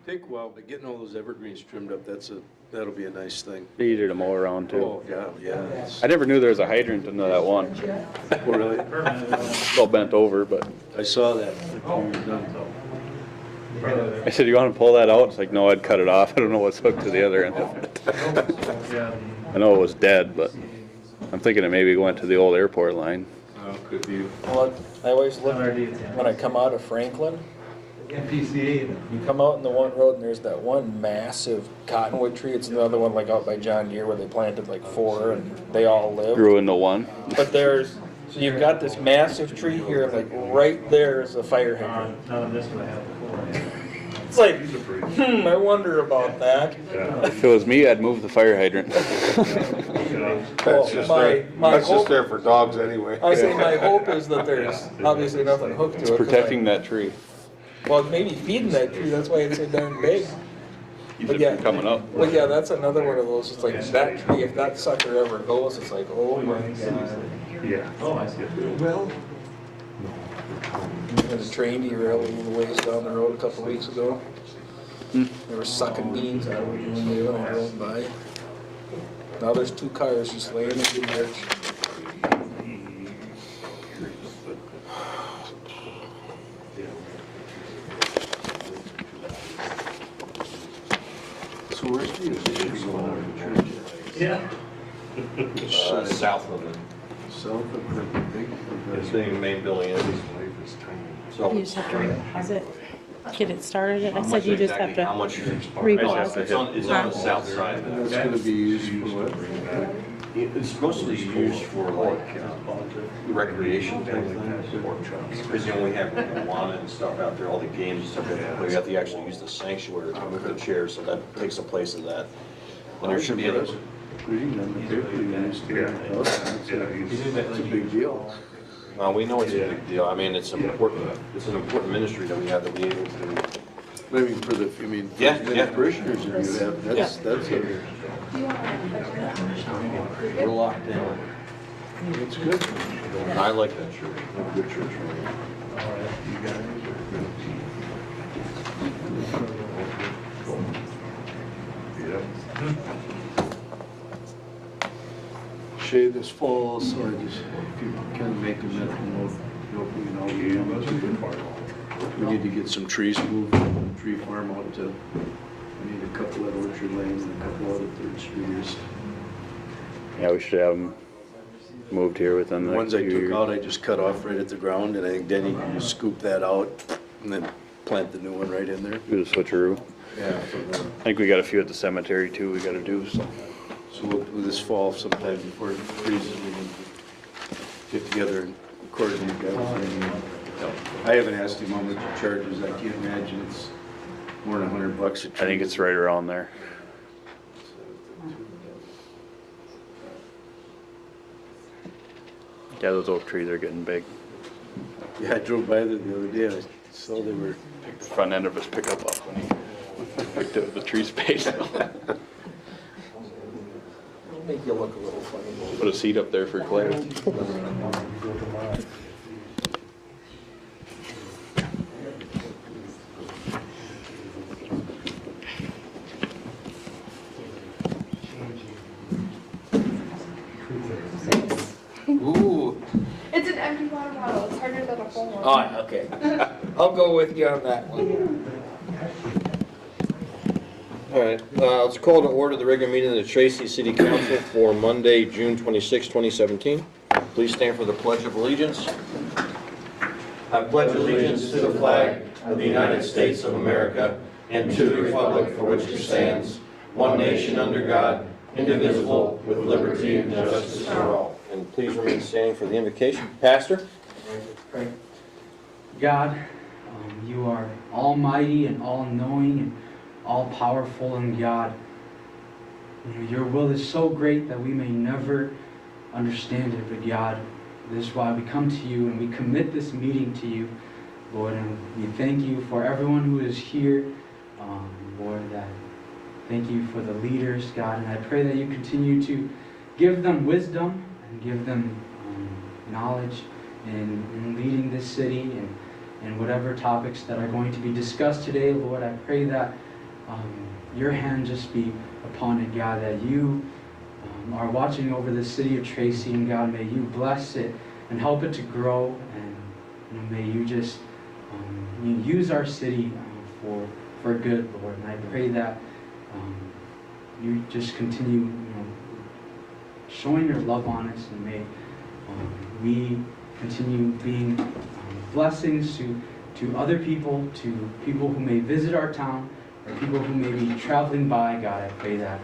Take a while, but getting all those evergreens trimmed up, that'll be a nice thing. Easier to mow around too. Oh, God, yeah. I never knew there was a hydrant in that one. Oh, really? It's all bent over, but I saw that. When you were done. I said, "You want to pull that out?" It's like, "No, I'd cut it off. I don't know what's hooked to the other end of it." I know it was dead, but I'm thinking it maybe went to the old airport line. Oh, could be. Well, I always look, when I come out of Franklin, MPCA. you come out in the one road and there's that one massive cottonwood tree. It's another one like out by John Deere where they planted like 4 and they all live. Grew into one. But so you've got this massive tree here, like right there is a fire hydrant. None of this would I have before. It's like, I wonder about that. If it was me, I'd move the fire hydrant. Well, That's just there for dogs anyway. I say my hope is that there's obviously nothing hooked to it. 'cause Protecting that tree. Well, maybe feeding that tree, that's why it's so darn big. Keeps it yeah. from coming up. But yeah, that's another one of those, it's like that tree, if that sucker ever goes, it's like, oh my God. Yeah. Oh, I see. Well, There's a train derailed a little ways down the road a couple weeks ago. They were sucking beans out of it when they drove by. Now there's 2 cars just laying in the ditch. so where's the church? Yeah. South of it. South of the big. It's the main building is. So You just have to redeposit, get it started. I said you just have how to much? redeposit. It's on the south side. That's gonna be used for what? It's mostly used for like recreation type things. Because you know, we have Moana and stuff out there, all the games and stuff. But we have to actually use the sanctuary with the chairs, so that takes the place of that. And there should be other. Reading them, the paper you used to. It's a big deal. We know it's a big deal. I mean, it's an important ministry that we have to be able to. I mean, for the Yeah. parishioners that you have, that's We're locked in. it's good. I like that church. Have a good church. Shay, this fall, so I just, if you can make a mental note, we need to get some trees moved, tree farm out to, we need a couple at Orchard Lane and a couple other Third Streeters. Yeah, we should have them moved here within The the ones I next few took years. out, I just cut off right at the ground, and I think Denny can just scoop that out and then plant the new one right in there. Do the switcheroo. Yeah. I think we got a few at the cemetery too we gotta do, so. So we'll do this fall sometime before it freezes, we can get together and coordinate everything. I haven't asked him how much he charges, I can't imagine it's more than $100 a tree. I think it's right around there. Yeah, those oak trees are getting big. Yeah, I drove by there the other day, I saw they were, Picked the front end of his pickup up when he picked up the tree space. It'll make you look a little funny. Put a seat up there for Claire. Ooh, It's an empty water bottle. It's harder than a full one. oh, okay. I'll go with you on that one. All right, let's call to order the regular meeting of the Tracy City Council for Monday, June 26, 2017. Please stand for the Pledge of Allegiance. I pledge allegiance to the flag of the United States of America and to the republic for which it stands, one nation under God, indivisible, with liberty and justice for all. And please remain standing for the invocation. Pastor? God, you are almighty and all-knowing and all-powerful, and God, your will is so great that we may never understand it, but God, this is why we come to you and we commit this meeting to you, Lord, and we thank you for everyone who is here, Lord, that thank you for the leaders, God, and I pray that you continue to give them wisdom and give them knowledge in leading this city and whatever topics that are going to be discussed today, Lord. I pray that your hand just be upon it, God, that you are watching over the city of Tracy, and God, may you bless it and help it to grow, and may you just you use our city for good, Lord. And I pray that you just continue showing your love on us, and may we continue being blessings to other people, to people who may visit our town, or people who may be traveling by. God, I pray that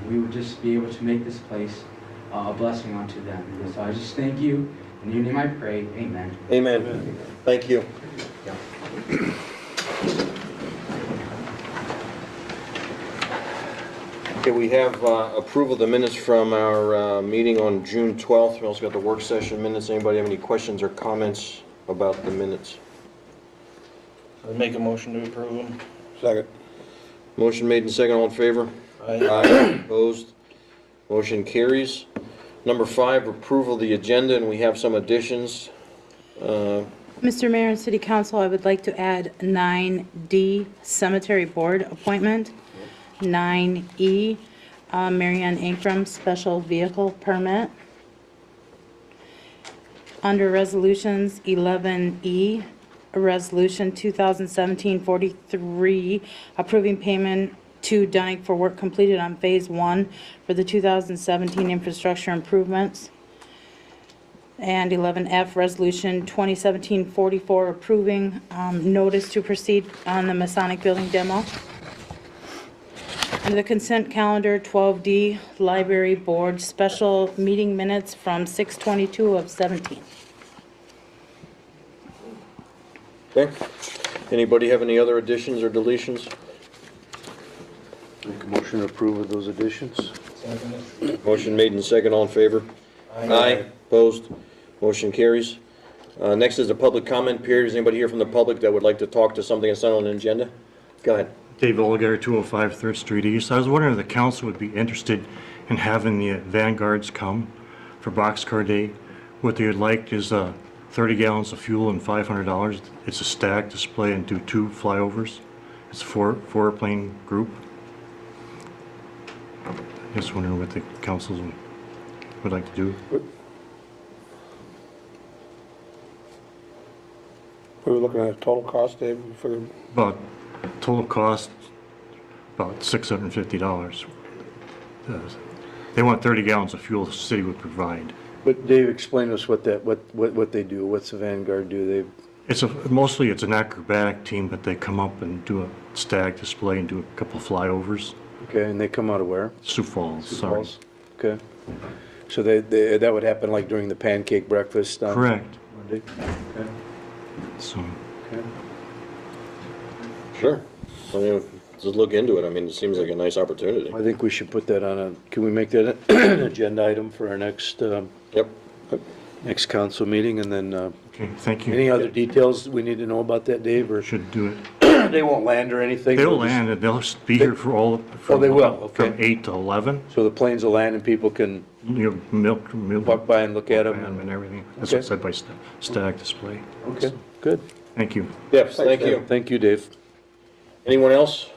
we would just be able to make this place a blessing unto them. And so I just thank you. In your name I pray. Amen. Amen. Thank you. Okay, we have approval of the minutes from our meeting on June 12th. We also got the work session minutes. Anybody have any questions or comments about the minutes? I'd make a motion to approve them. Second. Motion made and second. All in favor? Aye. Opposed? Motion carries. Number 5, approval of the agenda, and we have some additions. Mr. Mayor and City Council, I would like to add 9D, Cemetery Board appointment. 9E, Marianne Ankrum, Special Vehicle Permit. Under Resolutions, 11E, Resolution 2017-43, approving payment to Dunick for work completed on Phase 1 for the 2017 infrastructure improvements. And 11F, Resolution 2017-44, approving notice to proceed on the Masonic Building demo. Under the consent calendar, 12D, Library Board special meeting minutes from 6/22 of 17. Okay. Anybody have any other additions or deletions? Make a motion to approve of those additions. Motion made and second. All in favor? Aye. Opposed? Motion carries. Next is the public comment period. Is anybody here from the public that would like to talk to something that's not on the agenda? Go ahead. Dave Oligar, 205 3rd Street East. I was wondering if the council would be interested in having the Vanguards come for Boxcar Day. What they would like is 30 gallons of fuel and $500. It's a stack display and do 2 flyovers. It's a four-plane group. Just wondering what the council would like to do. We were looking at a total cost, Dave, for About total cost, about $650. They want 30 gallons of fuel the city would provide. But Dave, explain to us what they do. What's the Vanguard do? Mostly it's an acrobatic team, but they come up and do a stag display and do a couple They flyovers. okay, and they come out of where? Sioux Falls, Sioux sorry. Falls? Okay. So that would happen like during the pancake breakfast on Correct. Monday? Okay. So, Okay. Sure. I mean, just look into it. I mean, it seems like a nice opportunity. I think we should put that on can we make that an agenda item for our next Yep. next council meeting? And then okay, thank you. any other details we need to know about that, Dave? Or Should do it. they won't land or anything? They'll just- land and they'll be here for all. they will, okay. From 8 to 11. So the planes will land and people can Milk. walk by and look at them. And everything. That's Okay. what's said by stag display. Okay, good. Thank you. Yes, thank you. Thank you, Dave. Anyone else?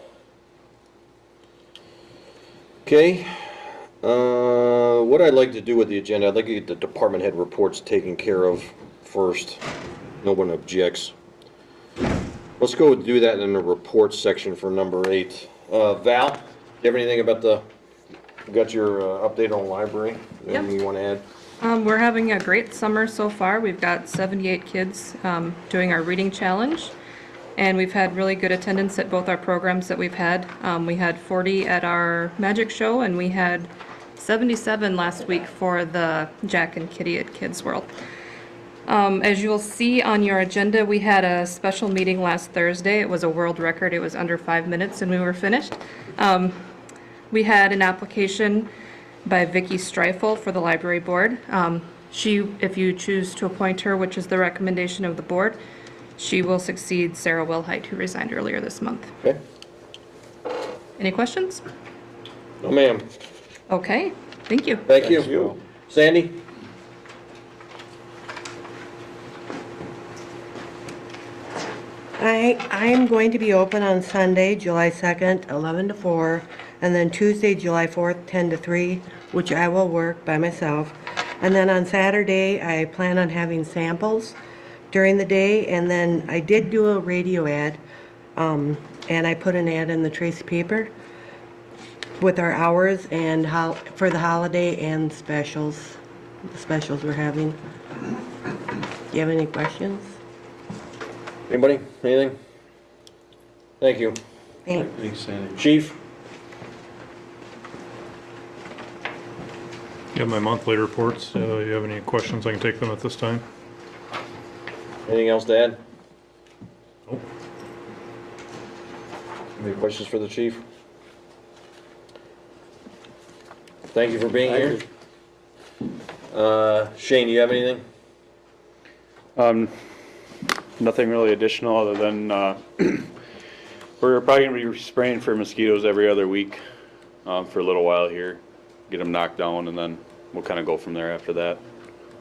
Okay. What I'd like to do with the agenda, I'd like to get the department head reports taken care of first. No one objects. Let's go do that in the reports section for number 8. Val, do you have anything about you got your update on library? Anything you want to add? We're having a great summer so far. We've got 78 kids doing our reading challenge, and we've had really good attendance at both our programs that we've had. We had 40 at our magic show, and we had 77 last week for the Jack and Kitty at Kids World. As you'll see on your agenda, we had a special meeting last Thursday. It was a world record. It was under 5 minutes, and we were finished. We had an application by Vicki Streifel for the library board. She, if you choose to appoint her, which is the recommendation of the board, she will succeed Sarah Wilhite, who resigned earlier this month. Okay. Any questions? No, ma'am. Okay, thank you. Thank you. Sandy? I'm going to be open on Sunday, July 2nd, 11 to 4, and then Tuesday, July 4th, 10 to 3, which I will work by myself. And then on Saturday, I plan on having samples during the day, and then I did do a radio ad, and I put an ad in the Tracy paper with our hours and how for the holiday and specials, the specials we're having. Do you have any questions? Anybody? Anything? Thank you. Thanks. Thanks, Sandy. Chief? You have my monthly reports. You have any questions, I can take them at this time. Anything else to add? Nope. Any questions for the chief? Thank you for being here. Shane, do you have anything? Nothing really additional other than, we're probably gonna be spraying for mosquitoes every other week, for a little while here. Get them knocked down and then we'll kind of go from there after that.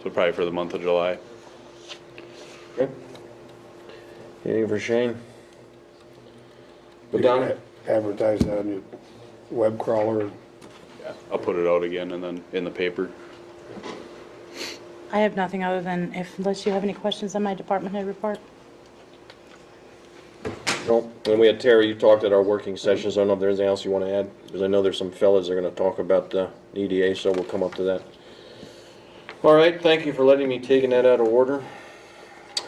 So probably for the month of July. Okay. Anything for Shane? But Donna? Advertise that on your web crawler. I'll put it out again and then in the paper. I have nothing other than unless you have any questions on my department head report. No. And we had Terry, you talked at our working sessions. I don't know if there's anything else you want to add, because I know there's some fellas that are going to talk about the EDA, so we'll come up to that. All right, thank you for letting me take that out of order.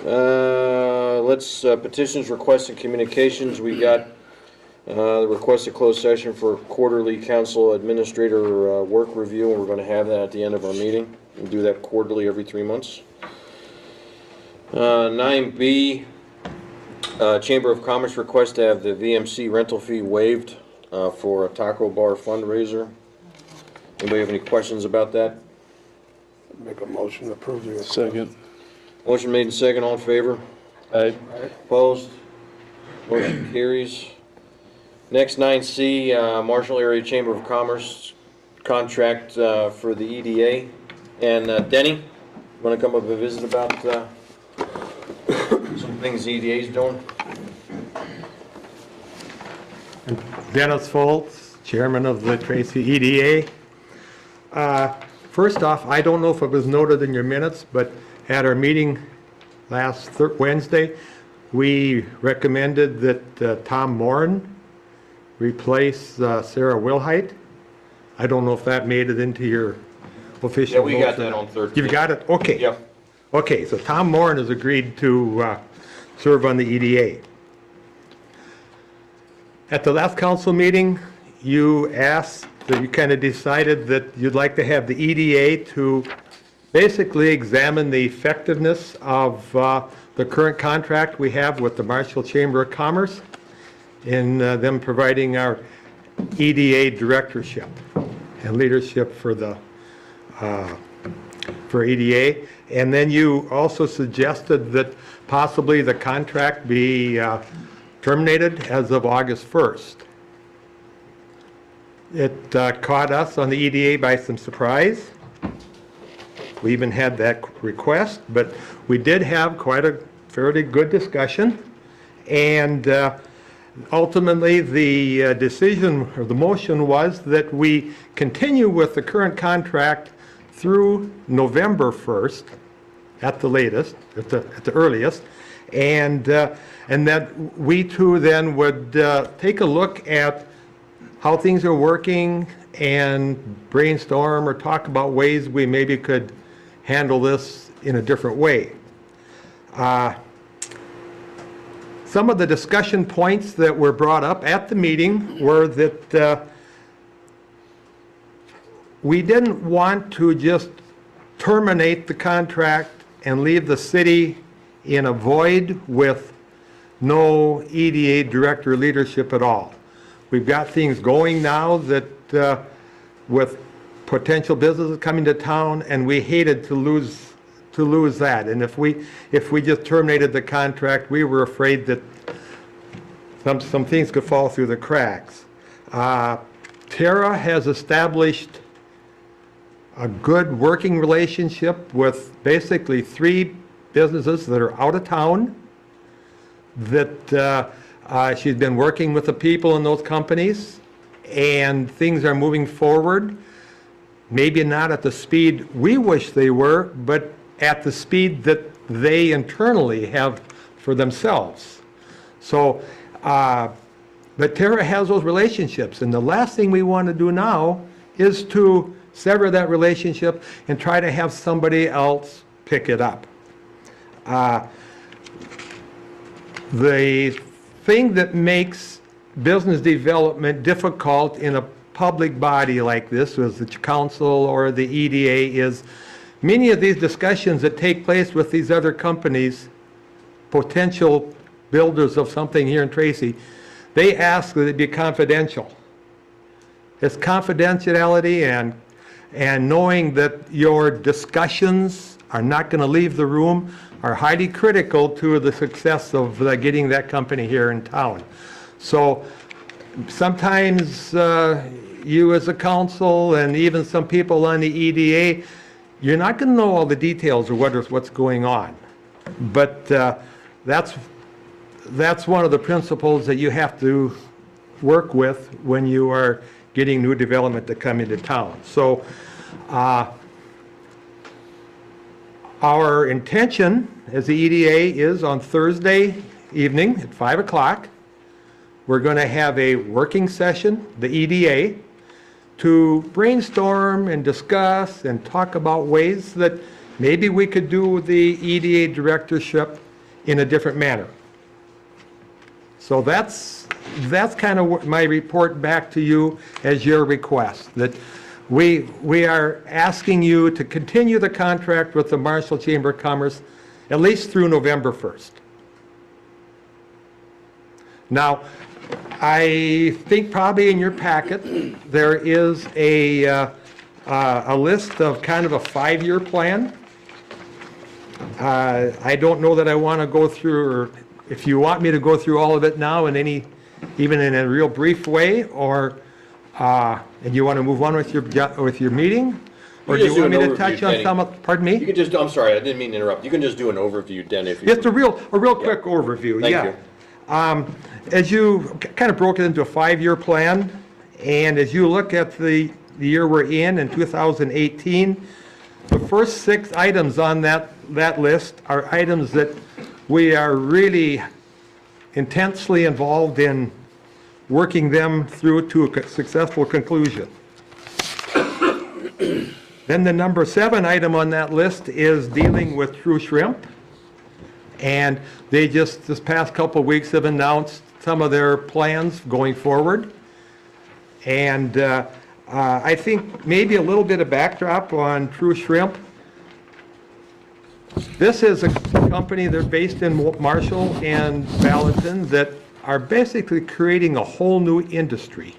Let's petitions, requests, and communications. We got the request of closed session for quarterly council administrator work review, and we're going to have that at the end of our meeting. We'll do that quarterly every 3 months. 9B, Chamber of Commerce request to have the VMC rental fee waived for a taco bar fundraiser. Anybody have any questions about that? Make a motion to approve the. Second. Motion made and second, all in favor? Aye. Opposed? Motion carries. Next, 9C, Marshall Area Chamber of Commerce contract for the EDA. And Denny, want to come up and visit about some things the EDA is doing? Dennis Foltz, Chairman of the Tracy EDA. First off, I don't know if it was noted in your minutes, but at our meeting last Wednesday, we recommended that Tom Moran replace Sarah Wilhite. I don't know if that made it into your official. Yeah, we got motion. that on 13th. You've got it? Okay. Yep. Okay, so Tom Moran has agreed to serve on the EDA. At the last council meeting, you asked, that you kind of decided that you'd like to have the EDA to basically examine the effectiveness of the current contract we have with the Marshall Chamber of Commerce in them providing our EDA directorship and leadership for the for EDA. And then you also suggested that possibly the contract be terminated as of August 1st. It caught us on the EDA by some surprise. We even had that request, but we did have quite a fairly good discussion. And ultimately, the decision or the motion was that we continue with the current contract through November 1st at the latest, at the earliest, and that we too then would take a look at how things are working and brainstorm or talk about ways we maybe could handle this in a different way. Some of the discussion points that were brought up at the meeting were that we didn't want to just terminate the contract and leave the city in a void with no EDA director leadership at all. We've got things going now that with potential businesses coming to town, and we hated to lose that. And if we just terminated the contract, we were afraid that some things could fall through the cracks. Tara has established a good working relationship with basically 3 businesses that are out of town. that she's been working with the people in those companies, and things are moving forward. Maybe not at the speed we wish they were, but at the speed that they internally have for themselves. So, but Tara has those relationships, and the last thing we want to do now is to sever that relationship and try to have somebody else pick it up. The thing that makes business development difficult in a public body like this, as the council or the EDA, is many of these discussions that take place with these other companies, potential builders of something here in Tracy, they ask that it be confidential. It's confidentiality and knowing that your discussions are not going to leave the room are highly critical to the success of getting that company here in town. So sometimes you as a council and even some people on the EDA, you're not going to know all the details of what's going on. But that's one of the principles that you have to work with when you are getting new development to come into town. So our intention as the EDA is on Thursday evening at 5 o'clock, we're going to have a working session, the EDA, to brainstorm and discuss and talk about ways that maybe we could do the EDA directorship in a different manner. So that's kind of my report back to you as your request, that we are asking you to continue the contract with the Marshall Chamber of Commerce at least through November 1st. Now, I think probably in your packet there is a list of kind of a 5-year plan. I don't know that I want to go through, or if you want me to go through all of it now in even in a real brief way, or and you want to move on with your meeting, or do you want me to touch on some of? Pardon me. You can just. I'm sorry, I didn't mean to interrupt. You can just do an overview, Den, if you. Just a real quick overview. Thank you. As you kind of broke it into a 5-year plan, and as you look at the year we're in 2018, the first 6 items on that list are items that we are really intensely involved in working them through to a successful conclusion. Then the number 7 item on that list is dealing with True Shrimp. And they just, this past couple of weeks, have announced some of their plans going forward. And I think maybe a little bit of backdrop on True Shrimp. This is a company, they're based in Marshall and Valentin, that are basically creating a whole new industry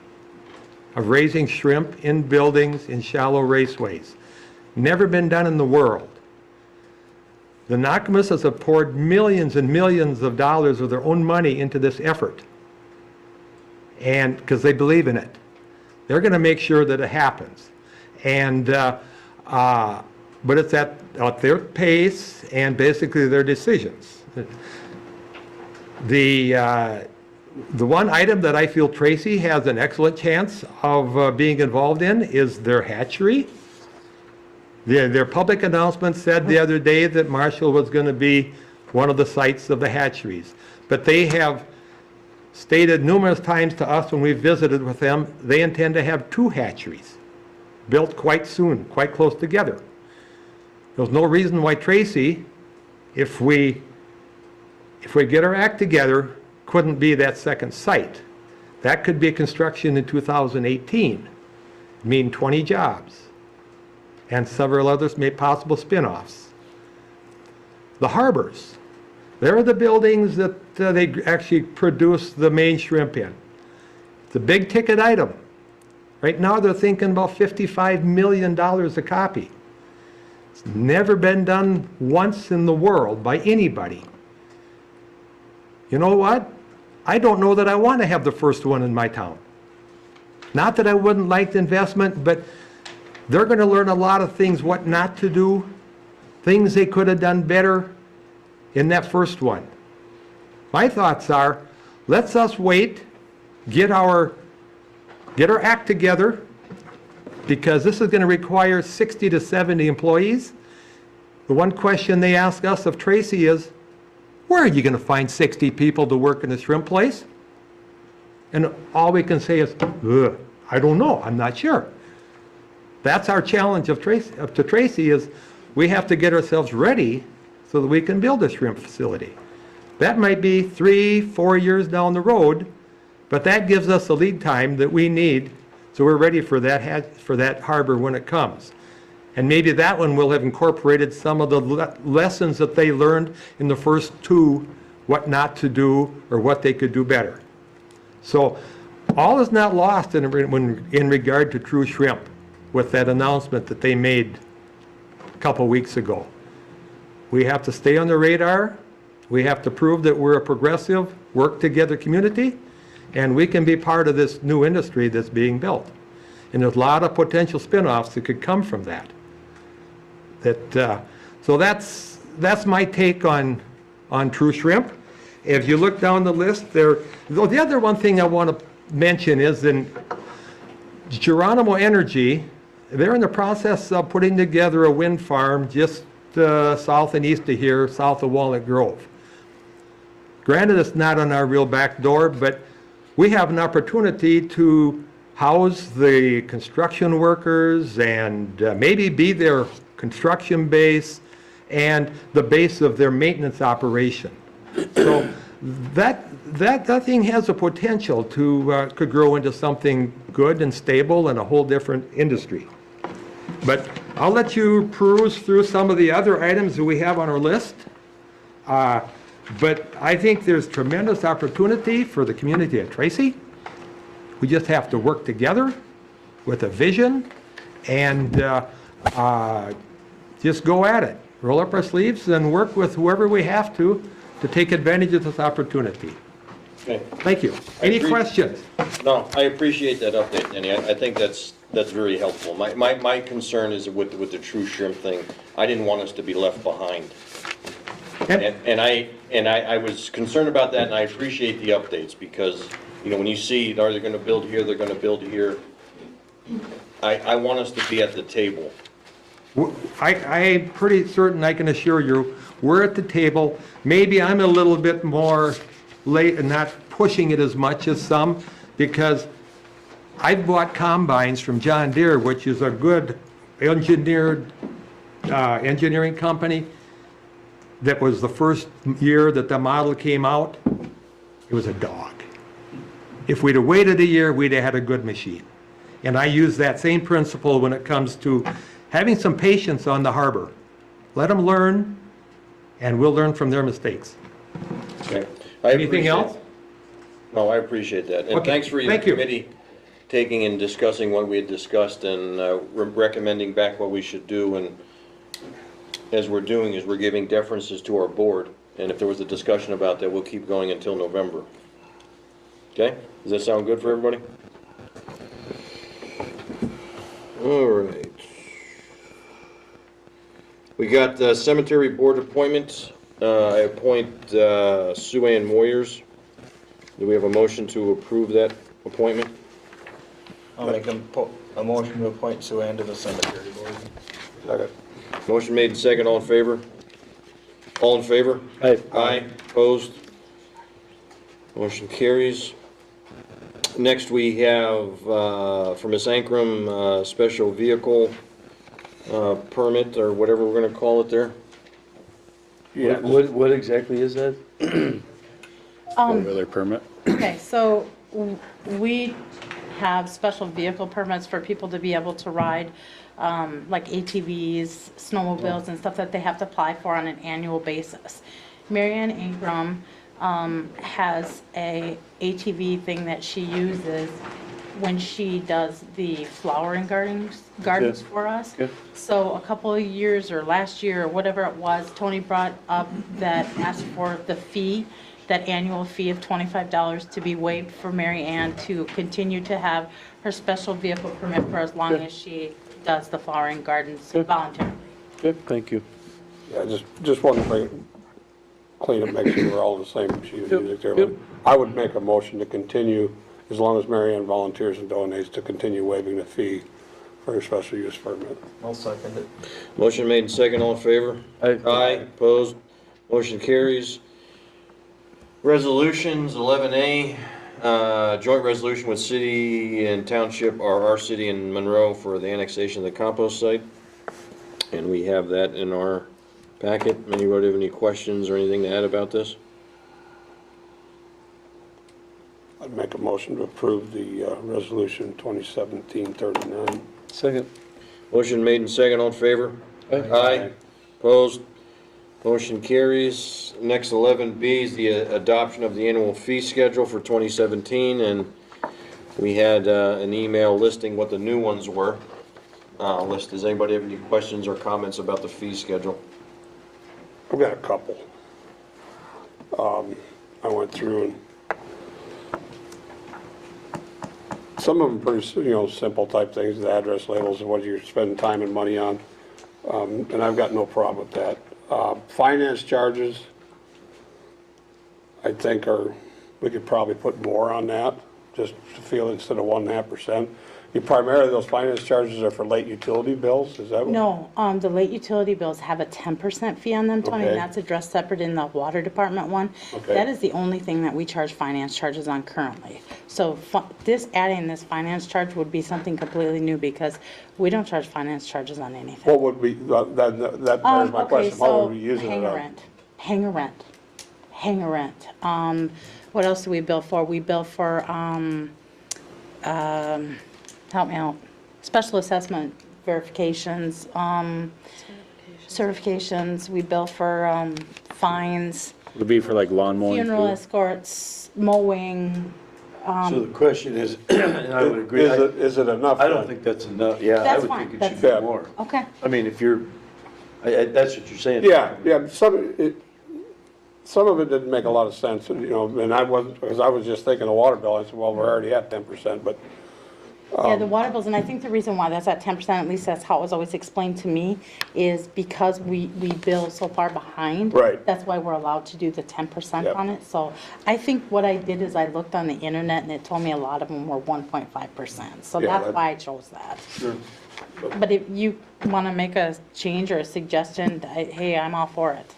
of raising shrimp in buildings in shallow raceways. Never been done in the world. The Nakamusas have poured millions and millions of dollars of their own money into this effort, and because they believe in it. They're going to make sure that it happens. And but it's at their pace and basically their decisions. The one item that I feel Tracy has an excellent chance of being involved in is their hatchery. Their public announcement said the other day that Marshall was going to be one of the sites of the hatcheries. But they have stated numerous times to us when we visited with them, they intend to have 2 hatcheries built quite soon, quite close together. There's no reason why Tracy, if we get our act together, couldn't be that second site. That could be a construction in 2018, mean 20 jobs, and several others possible spin-offs. The harbors, they're the buildings that they actually produce the main shrimp in. It's a big ticket item. Right now they're thinking about $55 million a copy. It's never been done once in the world by anybody. You know what? I don't know that I want to have the first one in my town. Not that I wouldn't like the investment, but they're going to learn a lot of things, what not to do, things they could have done better in that first one. My thoughts are, let's us wait, get our act together, because this is going to require 60 to 70 employees. The one question they ask us of Tracy is, where are you going to find 60 people to work in the shrimp place? And all we can say is, ugh, I don't know, I'm not sure. That's our challenge to Tracy is we have to get ourselves ready so that we can build a shrimp facility. That might be 3-4 years down the road, but that gives us the lead time that we need so we're ready for that harbor when it comes. And maybe that one will have incorporated some of the lessons that they learned in the first two, what not to do or what they could do better. So all is not lost in regard to True Shrimp with that announcement that they made a couple weeks ago. We have to stay on the radar. We have to prove that we're a progressive, work-together community, and we can be part of this new industry that's being built. And there's a lot of potential spin-offs that could come from that. So that's my take on True Shrimp. If you look down the list there, the other one thing I want to mention is in Geronimo Energy, they're in the process of putting together a wind farm just south and east of here, south of Walnut Grove. Granted, it's not on our real back door, but we have an opportunity to house the construction workers and maybe be their construction base and the base of their maintenance operation. So that thing has a potential to could grow into something good and stable and a whole different industry. But I'll let you peruse through some of the other items that we have on our list. But I think there's tremendous opportunity for the community of Tracy. We just have to work together with a vision and just go at it. Roll up our sleeves and work with whoever we have to take advantage of this opportunity. Okay. Thank you. Any questions? No, I appreciate that update, Denny. I think that's very helpful. My concern is with the True Shrimp thing. I didn't want us to be left behind. And I was concerned about that, and I appreciate the updates because, you know, when you see, are they going to build here, they're going to build here, I want us to be at the table. I'm pretty certain I can assure you, we're at the table. Maybe I'm a little bit more late and not pushing it as much as some because I've bought combines from John Deere, which is a good engineering company. That was the first year that the model came out. It was a dog. If we'd have waited a year, we'd have had a good machine. And I use that same principle when it comes to having some patience on the harbor. Let them learn, and we'll learn from their mistakes. Okay. Anything else? No, I appreciate that. And Okay. thanks for your committee taking and discussing what we had discussed and recommending back what we should do. And as we're doing is we're giving deferences to our board. And if there was a discussion about that, we'll keep going until November. Okay? Does that sound good for everybody? All right. We got cemetery board appointments. I appoint Sue Ann Moyers. Do we have a motion to approve that appointment? I'll make a motion to appoint Sue Ann to the cemetery board. Second. Motion made and second. All in favor? All in favor? Aye. Aye. Opposed? Motion carries. Next, we have for Ms. Ankrum, special vehicle permit, or whatever we're going to call it there. Yeah, what exactly is that? Four-wheeler permit. Okay, so we have special vehicle permits for people to be able to ride, like ATVs, snowmobiles, and stuff that they have to apply for on an annual basis. Marianne Ingram has a ATV thing that she uses when she does the flowering gardens for us. Okay. So a couple of years, or last year, or whatever it was, Tony brought up that asked for the fee, that annual fee of $25 to be waived for Mary Ann to continue to have her special vehicle permit for as long as she does the flowering gardens voluntarily. Good, thank you. Yeah, just one thing. clean up, make sure we're all on the same sheet of music there. But I would make a motion to continue, as long as Mary Ann volunteers and donates, to continue waiving the fee for a special use permit. I'll second it. Motion made and second, all in favor? Aye, opposed, motion carries. Resolutions, 11A, joint resolution with city and township, or our city and Monroe for the annexation of the compost site. And we have that in our packet. Anybody have any questions or anything to add about this? I'd make a motion to approve the resolution 2017-39. Second. Motion made and second, all in favor? Aye. Opposed? Motion carries. Next, 11B is the adoption of the annual fee schedule for 2017, and we had an email listing what the new ones were. Does anybody have any questions or comments about the fee schedule? I've got a couple. I went through and some of them pretty, simple type things, the address labels and what you're spending time and money on. And I've got no problem with that. Finance charges, I think we could probably put more on that, just to feel instead of 1.5%. Primarily, those finance charges are for late utility bills, is that what? No, the late utility bills have a 10% fee on them, Tony, Okay. and that's addressed separate in the water department one. Okay. That is the only thing that we charge finance charges on currently. So adding this finance charge would be something completely new because we don't charge finance charges on anything. What would be, that bears my question, what would we use it on? Hangar rent. What else do we bill for? We bill for, help me out, special assessment verifications, certifications, we bill for fines, Would be for like lawn mowing funeral too? escorts, mowing. So the question is, and I would agree, Is it enough? I don't think that's enough, yeah, I That's would fine, think it should that's- be more. Okay. I mean, if you're, that's what you're saying. Yeah, some of it didn't make a lot of sense, and I wasn't, because I was just thinking of water bill, I said, well, we're already at 10%, but. Yeah, the water bills, and I think the reason why that's at 10%, at least that's how it was always explained to me, is because we bill so far behind. Right. That's why we're allowed to do the 10% Yep. on it. So I think what I did is I looked on the internet and it told me a lot of them were 1.5%. So Yeah, that's that- why I chose that. Sure. But if you want to make a change or a suggestion, hey, I'm all for it.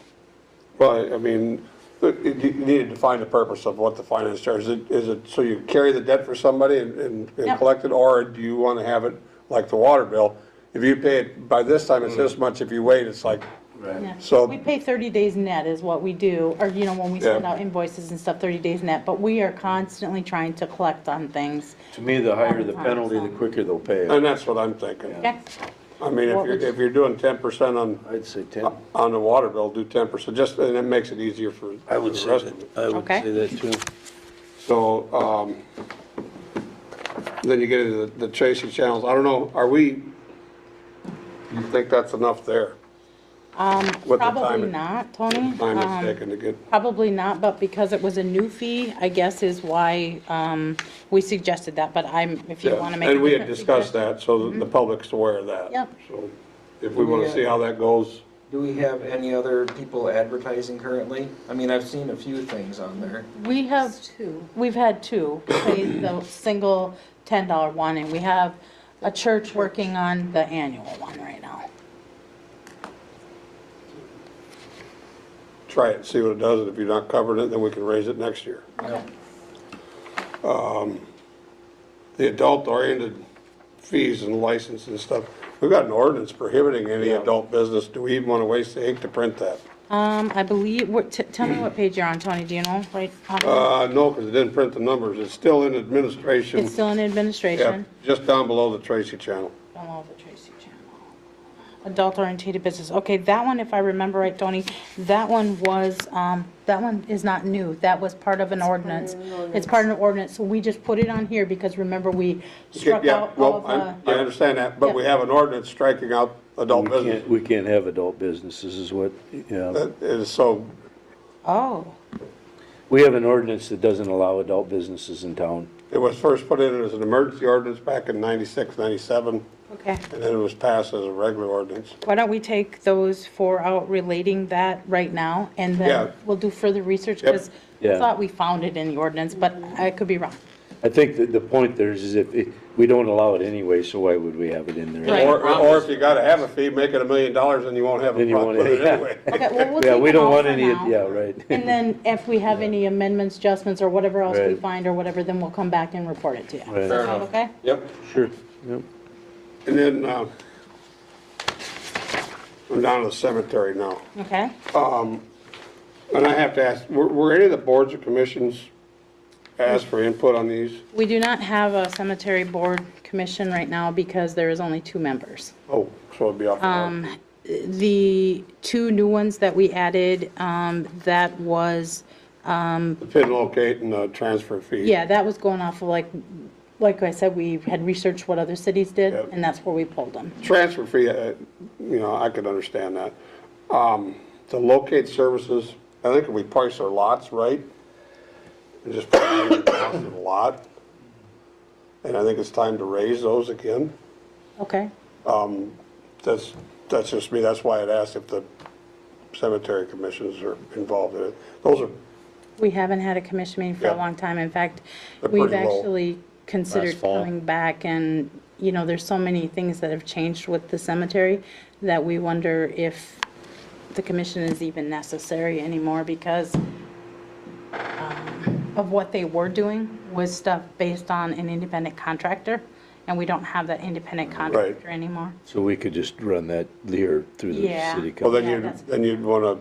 Well, I mean, you need to define the purpose of what the finance charge is. Is it so you carry the debt for somebody and Yep. collect it, or do you want to have it like the water bill? If you pay it, by this time it's this much, if you wait, it's like, Yeah. So- We pay 30 days net is what we do, or, when we send Yeah. out invoices and stuff, 30 days net. But we are constantly trying to collect on things. To me, the higher the penalty, the quicker they'll pay it. and that's what I'm thinking. Okay? I mean, if you're doing 10% I'd say 10. on the water bill, do 10%, and it makes it easier for I would the say rest of it. that, I would Okay. say that too. So, then you get into the Tracy channels. I don't know, you think that's enough there? With the Probably time- not, Tony. Time it's taken to get, Probably not, but because it was a new fee, I guess is why we suggested that. But if you yeah. want to make a And we had different discussed suggestion- that, so that the public's aware of that. Yep. So if we want to see how that goes, Do we have any other people advertising currently? I mean, I've seen a few things on there. We've had two, pay the single $10 one, and we have a church working on the annual one right now. try it and see what it does, and if you're not covering it, then we can raise it next year. The adult-oriented fees and license and stuff, we've got an ordinance prohibiting any adult business. Do we even want to waste the ink to print that? I believe, tell me what page you're on, Tony, do you know, right? No, because it didn't print the numbers. It's still in administration. It's still in Yeah, administration. just down below the Tracy channel. Below the Tracy channel. Adult oriented business, okay, that one, if I remember right, Tony, that one is not new, that was part of an ordinance. It's part of an ordinance, so we just put it on here because remember, we struck Yeah, out all well, of I understand that, but we have an ordinance striking out adult business. We can't have adult businesses is what, yeah. That is so, Oh, We have an ordinance that doesn't allow adult businesses in town. it was first put in as an emergency ordinance back in 96, 97. Okay. and then it was passed as a regular ordinance. Why don't we take those 4 out relating that right now, and Yeah. then we'll do further research, Yep. because I Yeah. thought we found it in the ordinance, but I could be wrong. I think that the point there is if, we don't allow it anyway, so why would we have it in there? Right. Or if you gotta have a fee, make it $1 million, then you won't have a Then you problem won't- with it anyway. Okay, well, we'll Yeah, take we them don't all want for any, now. yeah, right. And then if we have any amendments, adjustments, or whatever else we Right. find or whatever, then we'll come back and report it to you. Right. Does that Fair sound enough. okay? Yep. Sure, yep. And then, I'm down to the cemetery now. Okay. And I have to ask, were any of the boards or commissions asked for input on these? We do not have a cemetery board commission right now because there is only 2 members. Oh, so it'd be off the board. The 2 new ones that we added, that was, The pin and locate and the transfer fee. yeah, that was going off of like I said, we had researched what other cities did, Yep. and that's where we pulled them. Transfer fee, I could understand that. The locate services, I think if we price our lots right, and just put it in the cost of the lot, and I think it's time to raise those again. Okay. That's just me, that's why I'd asked if the cemetery commissions are involved in it. Those are, We haven't had a commission meeting for a Yeah. long time. In fact, They're we've pretty low. actually considered Last fall. coming back, and, there's so many things that have changed with the cemetery that we wonder if the commission is even necessary anymore because of what they were doing was stuff based on an independent contractor, and we don't have that independent contractor anymore. So we could just run that here through the Yeah. city well, council. Yeah, that's- then you'd want to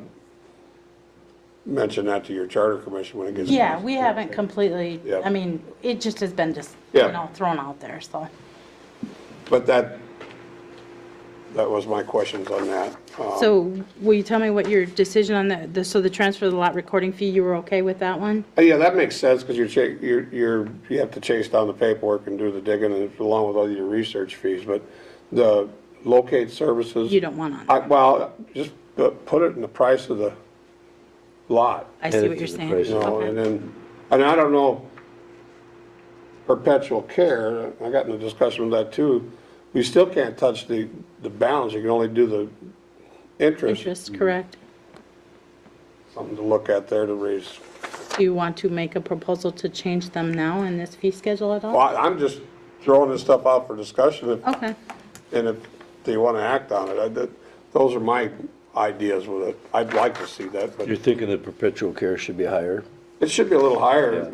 mention that to your charter commission when it gets. Yeah, we haven't completely, Yeah. I mean, it just has been just, Yeah. thrown out there, so. But that was my questions on that. So will you tell me what your decision on so the transfer of the lot recording fee, you were okay with that one? Yeah, that makes sense, because you have to chase down the paperwork and do the digging, and along with all your research fees, but the locate services. You don't want on that. Well, just put it in the price of the lot. I see what you're saying. You know, Okay. and I don't know, perpetual care, I got in a discussion with that too, we still can't touch the balance, you can only do the interest. Interest, correct. Something to look at there to raise. Do you want to make a proposal to change them now in this fee schedule at all? Well, I'm just throwing this stuff out for discussion, Okay. and if they want to act on it, those are my ideas with it. I'd like to see that, but You're thinking the perpetual care should be higher? it should be a little higher.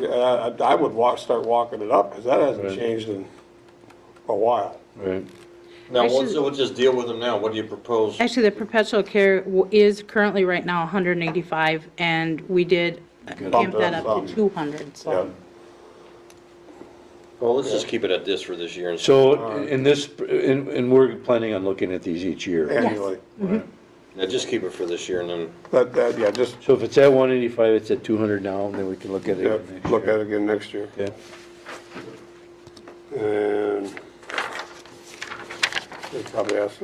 I would start walking it up, because that hasn't Right. changed in a while. Right. Now, Actually- we'll just deal with them now. What do you propose? Actually, the perpetual care is currently right now 185, and we did Bump amp it that up up some. to 200, so. Yeah. Well, let's just keep it at this for this year. And So in this, and we're planning on looking at these each year. Annually. Yeah, just keep it for this year, and then Yeah, just So if it's at 185, it's at 200 now, and then we can look at it yeah, next look year. at it again next year. Okay. And they probably ask.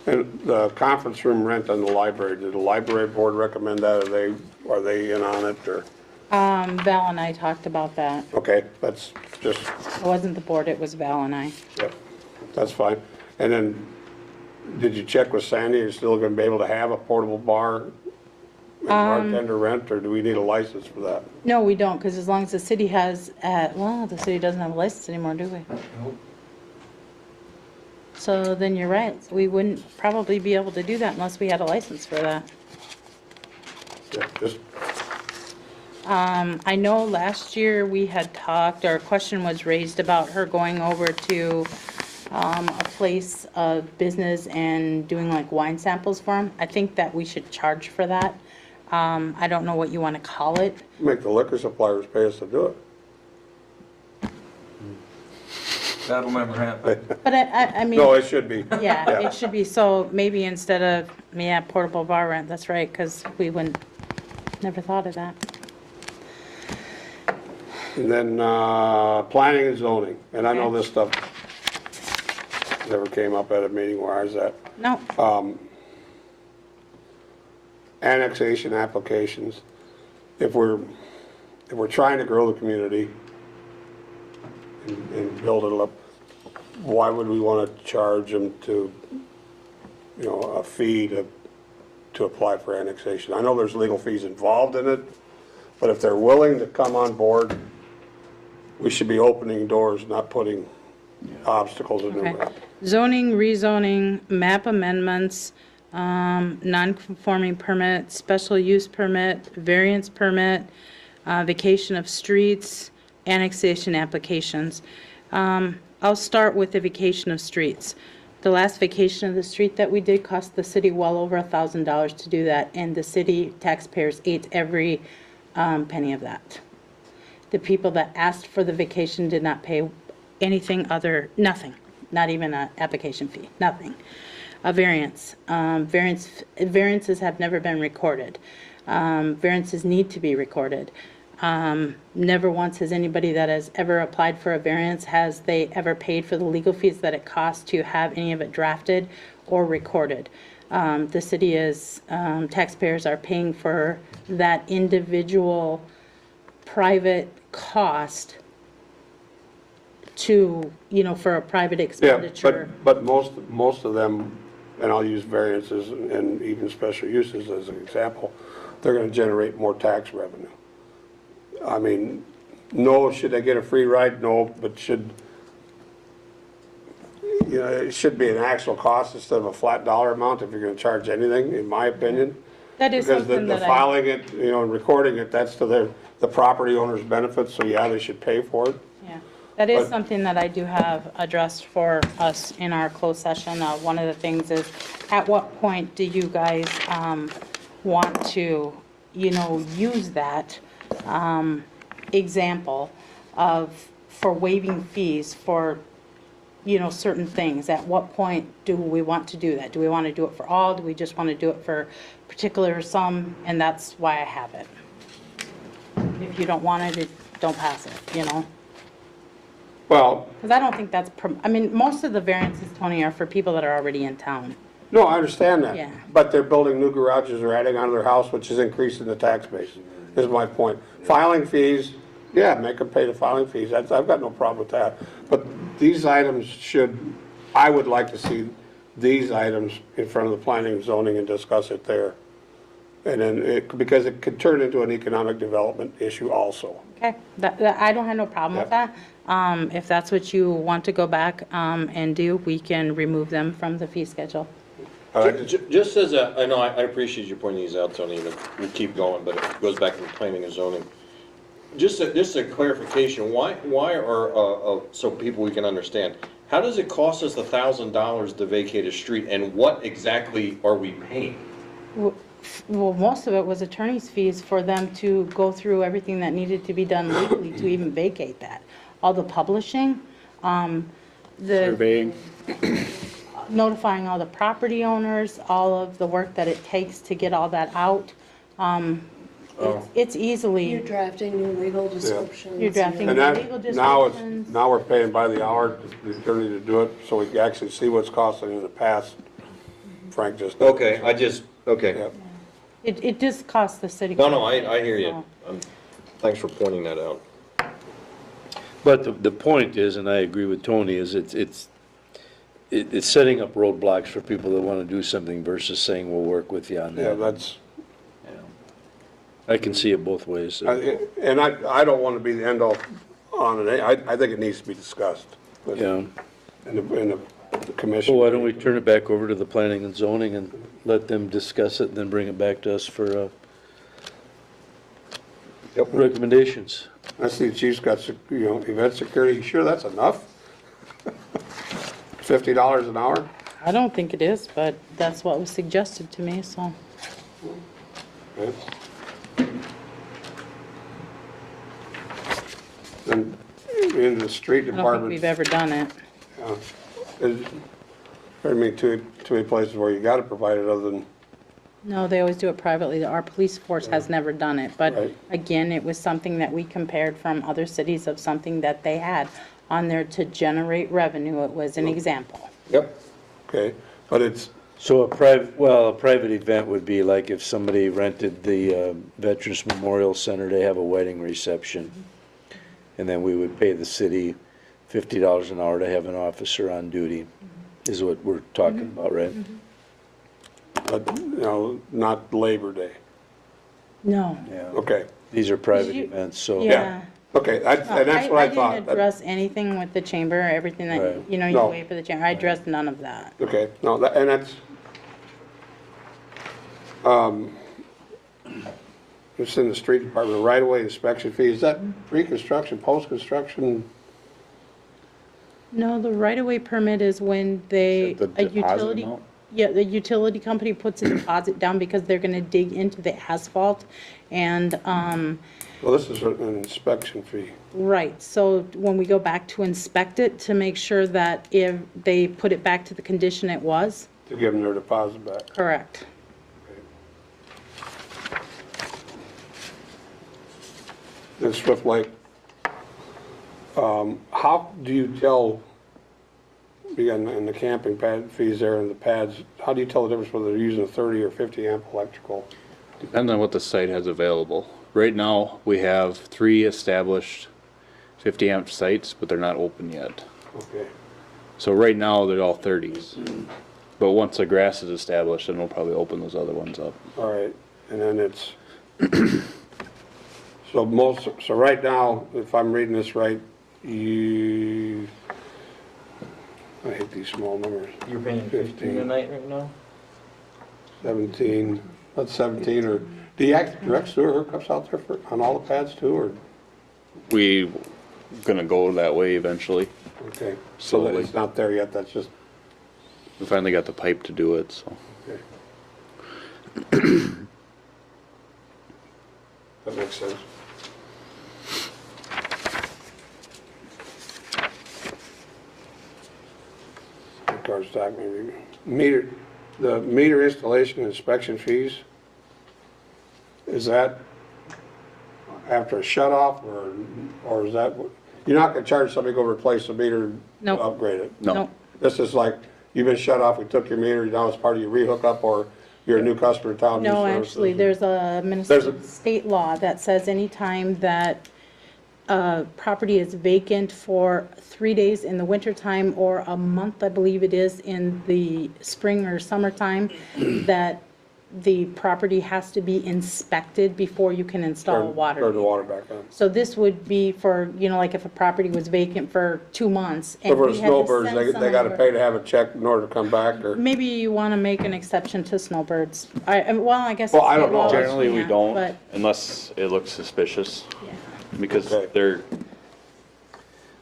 And the conference room rent on the library, did the library board recommend that, are they in on it, or, Val and I talked about that. okay, that's just, It wasn't the board, it was Val and I. yep, that's fine. And then, did you check with Sandy, you're still gonna be able to have a portable bar and bartender rent, or do we need a license for that? No, we don't, because as long as the city has, the city doesn't have a license anymore, do we? So then you're right, we wouldn't probably be able to do that unless we had a license for that. Yeah, just, I know last year we had talked, or a question was raised about her going over to a place of business and doing like wine samples for them. I think that we should charge for that. I don't know what you want to call it. make the liquor suppliers pay us to do it. That'll never happen. But I mean. No, it should be. Yeah, it should be, so maybe instead of, portable bar rent, that's right, because we wouldn't, never thought of that. And then, planning and zoning, and I know this stuff never came up at a meeting where I was at. No, Annexation applications, if we're trying to grow the community, and build it up, why would we want to charge them to, a fee to apply for annexation? I know there's legal fees involved in it, but if they're willing to come on board, we should be opening doors, not putting obstacles in their Okay. way. Zoning, rezoning, map amendments, non-conforming permit, special use permit, variance permit, vacation of streets, annexation applications. I'll start with the vacation of streets. The last vacation of the street that we did cost the city well over $1,000 to do that, and the city taxpayers ate every penny of that. The people that asked for the vacation did not pay anything other, nothing, not even an application fee, nothing. A variance. Variances have never been recorded. Variances need to be recorded. Never once has anybody that has ever applied for a variance, has they ever paid for the legal fees that it costs to have any of it drafted or recorded. The city is, taxpayers are paying for that individual private cost to, for a private Yeah, expenditure. but most of them, and I'll use variances and even special uses as an example, they're gonna generate more tax revenue. I mean, no, should they get a free ride? No, but it should be an actual cost instead of a flat dollar amount if you're gonna charge anything, in my opinion. That is Because something the that I, filing it, and recording it, that's to the property owner's benefit, so yeah, they should pay for it. yeah, that is but- something that I do have addressed for us in our closed session. One of the things is, at what point do you guys want to, use that example for waiving fees for, certain things? At what point do we want to do that? Do we want to do it for all? Do we just want to do it for particular some? And that's why I have it. If you don't want it, don't pass it, Well, Because I don't think that's, most of the variances, Tony, are for people that are already in town. no, I understand that. Yeah. But they're building new garages or adding onto their house, which is increasing the tax base, is my point. Filing fees, yeah, make them pay the filing fees, I've got no problem with that. But these items I would like to see these items in front of the planning and zoning and discuss it there. And then, because it could turn into an economic development issue also. Okay, I don't have no problem with that. If that's what you want to go back and do, we can remove them from the fee schedule. Just as I know, I appreciate you pointing these out, Tony, and we'll keep going, but it goes back to the planning and zoning. Just a clarification, why are, so people we can understand, how does it cost us $1,000 to vacate a street, and what exactly are we paying? Well, most of it was attorney's fees for them to go through everything that needed to be done legally to even vacate that. All the publishing, the Surveying. notifying all the property owners, all of the work that it takes to get all that out. It's easily, You're drafting new legal descriptions. You're drafting And legal that, now descriptions. now we're paying by the hour, the attorney to do it, so we can actually see what's costing in the past. Frank just. Okay, okay. Yep. It just costs the city. No, I hear you. Thanks for pointing that out. But the point is, and I agree with Tony, is it's setting up roadblocks for people that want to do something versus saying, we'll work with you on that. Yeah, that's, I can see it both ways. and I don't want to be the end all on it. I think it needs to be discussed. Yeah. In the commission. Well, why don't we turn it back over to the planning and zoning and let them discuss it, and then bring it back to us for recommendations? I see the chief's got, event security, sure that's enough? $50 an hour? I don't think it is, but that's what was suggested to me, so. Okay. And in the street I don't think department. we've ever done it. Too many places where you gotta provide it other than, No, they always do it privately. Our police force has never done it. But Right. again, it was something that we compared from other cities of something that they had on there to generate revenue. It was an example. Yep. okay, but it's, So a private event would be like if somebody rented the Veterans Memorial Center to have a wedding reception. And then we would pay the city $50 an hour to have an officer on duty, is what we're talking about, right? But, you know, not Labor Day. No. Yeah. Okay, These are private you- events, so. Yeah. okay, and that's what I thought. didn't address anything with the chamber, everything that, Right. you know, you No. wait for the chamber. I addressed none of that. Okay, no, and that's, it's in the street department, right-of-way inspection fee, is that pre-construction, post-construction? No, the right-of-way permit is when they, The a deposit utility, amount? yeah, the utility company puts a deposit down because they're gonna dig into the asphalt. And, Well, this is an inspection fee. right, so when we go back to inspect it, to make sure that if they put it back to the condition it was, To give them their deposit back. correct. In Swift Lake, how do you tell, again, in the camping pad fees there and the pads, how do you tell the difference whether they're using a 30 or 50 amp electrical? Depends on what the site has available. Right now, we have 3 established 50 amp sites, but they're not open yet. Okay, So right now, they're all 30s. But once the grass is established, then we'll probably open those other ones up. all right, and then it's, so right now, if I'm reading this right, I hate these small numbers. You're paying 15 a night right now? 17, that's 17, or, do you act direct sewer hookups out there on all the pads too, or? We gonna go that way eventually. Okay, so that Slowly. it's not there yet, that's just, We finally got the pipe to do it, so. okay. That makes sense. Card stock maybe. The meter installation and inspection fees, is that after a shut off or is that, you're not gonna charge somebody to go replace the meter to Nope. upgrade it? No. Nope. This is like, you've been shut off, we took your meter, now it's part of your re-hookup, or you're a new customer in town? new No, services? actually, there's a Minnesota state law that says anytime that property is vacant for 3 days in the wintertime or a month, I believe it is, in the spring or summertime, that the property has to be inspected before you can install a water. Turn the water back on. So this would be for, you know, like if a property was vacant for 2 months. So and for we the had to snowbirds, send they someone gotta over. pay to have a check in order to come back, or? Maybe you want to make an exception to snowbirds. Well, I guess. Well, it's I don't state law, know. Generally, we yeah, don't, But, unless it looks suspicious, yeah. because Okay. they're,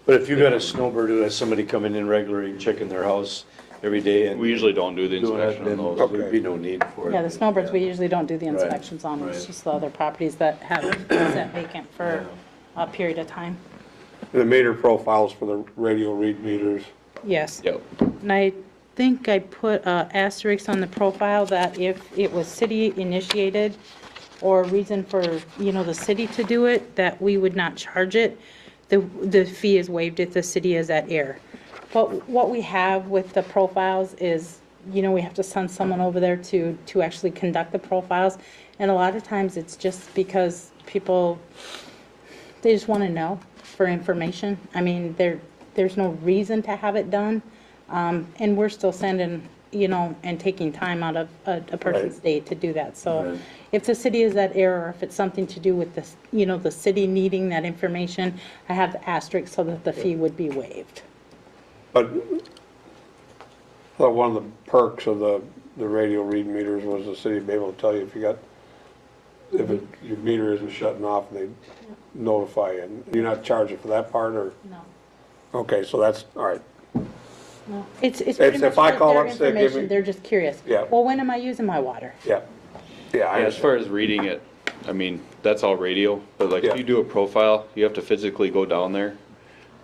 But if you got a snowbird who has somebody coming in regularly and checking their house every day and we usually don't do the doing it, inspection on then those. there'd be no need for it. Yeah, the snowbirds, we usually don't do the Right, inspections on. It's right. just the other properties that have set vacant for a period of time. The meter profiles for the radio read meters. Yes. Yep. And I think I put a asterisk on the profile that if it was city initiated or a reason for, you know, the city to do it, that we would not charge it. The fee is waived if the city is at air. But what we have with the profiles is, you know, we have to send someone over there to actually conduct the profiles. And a lot of times it's just because people, they just want to know for information. I mean, there's no reason to have it done. And we're still sending, you know, and taking time out of a person's day to do that. So Right. if the city is at error, or if it's something to do with this, you know, the city needing that information, I have the asterisk so that the fee would be waived. But I thought one of the perks of the radio read meters was the city be able to tell you if you got, your meter isn't shutting off, and they notify you. And you're not charging for that part, or? No. Okay, so that's, all right. No. It's pretty much if I like call their up and say, give me- information, they're just curious. Yeah. Well, when am I using my water? Yeah. Yeah, I Yeah, as understand. far as reading it, I mean, that's all radio, but like Yeah. if you do a profile, you have to physically go down there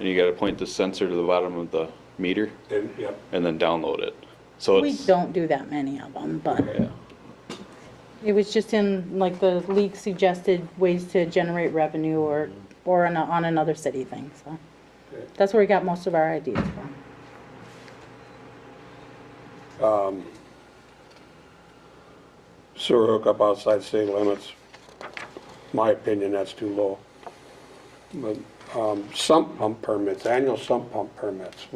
and you gotta point the sensor to the bottom of the meter And, yeah. and then download it. So We it's, don't do that many of them, but yeah. it was just in, like, the league suggested ways to generate revenue or on another city thing, so. Okay. That's where we got most of our ideas from. Sewer hookup outside city limits, my opinion, that's too low. But, Sump pump permits, annual sump pump permits,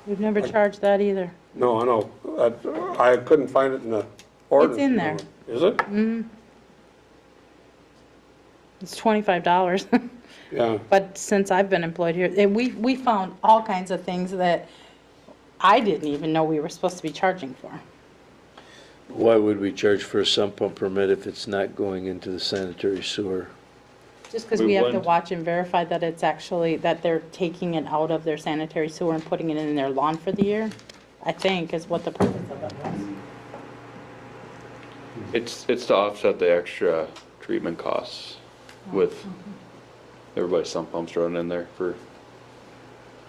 We've never charged that either. no, I know, I couldn't find it in the ordinance. in there. Is it? It's $25. Yeah. But since I've been employed here, we found all kinds of things that I didn't even know we were supposed to be charging for. Why would we charge for a sump pump permit if it's not going into the sanitary sewer? Just because We we have to wouldn't- watch and verify that it's actually, that they're taking it out of their sanitary sewer and putting it in their lawn for the year, I think is what the purpose of it was. It's to offset the extra treatment costs with everybody's sump pumps running in there for,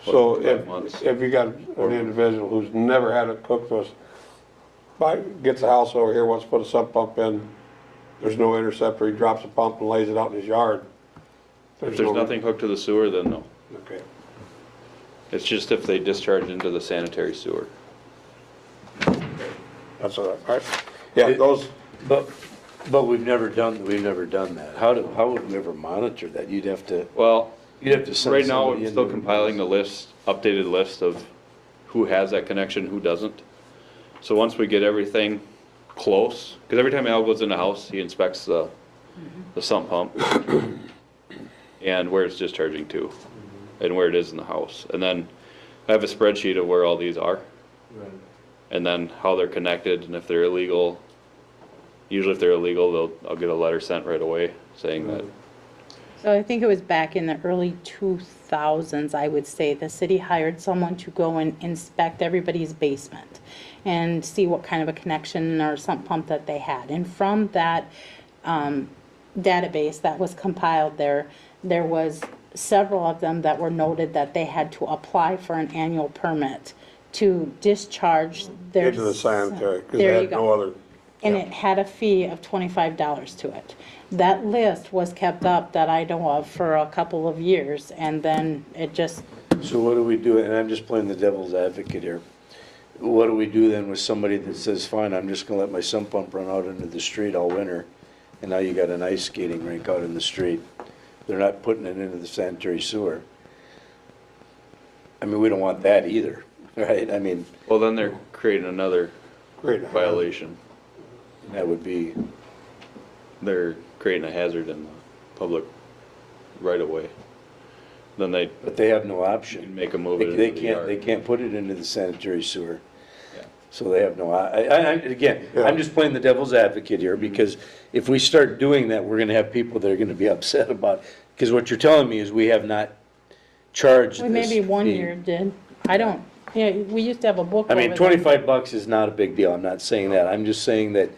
So 5 months. if you got an individual who's never had it cooked with, gets a house over here, wants to put a sump pump in, there's no interceptor, he drops a pump and lays it out in his yard. if there's nothing hooked to the sewer, then no. Okay. It's just if they discharge into the sanitary sewer. That's all right. Yeah, those, But we've never done that. How would we ever monitor that? You'd have to send Right now, somebody I'm in still to- compiling the list, updated list of who has that connection, who doesn't. So once we get everything close, because every time Al goes in the house, he inspects the sump pump and where it's discharging to and where it is in the house. And then I have a spreadsheet of where all these are. And then how they're connected and if they're illegal. Usually if they're illegal, I'll get a letter sent right away saying that. So I think it was back in the early 2000s, I would say, the city hired someone to go and inspect everybody's basement and see what kind of a connection or sump pump that they had. And from that database that was compiled there was several of them that were noted that they had to apply for an annual permit to discharge their... into the sanitary, because There they you had go. no other. And it had a fee of $25 to it. That list was kept up that I know of for a couple of years, and then it just, So what do we do? And I'm just playing the devil's advocate here. What do we do then with somebody that says, fine, I'm just gonna let my sump pump run out into the street all winter, and now you got an ice skating rink out in the street. They're not putting it into the sanitary sewer. I mean, we don't want that either, right? I mean, Well, then they're creating another Great. violation. that would be, They're creating a hazard in the public right of way. Then they but they have no option. can make a move it They into the can't, they yard. can't put it into the sanitary sewer. Yeah. So they have no, again, Yeah. I'm just playing the devil's advocate here, because if we start doing that, we're gonna have people that are gonna be upset about, because what you're telling me is we have not charged well, this maybe one fee. year did. I don't, yeah, we used to have a book I mean, over there. $25 is not a big deal, I'm not saying that, I'm just saying that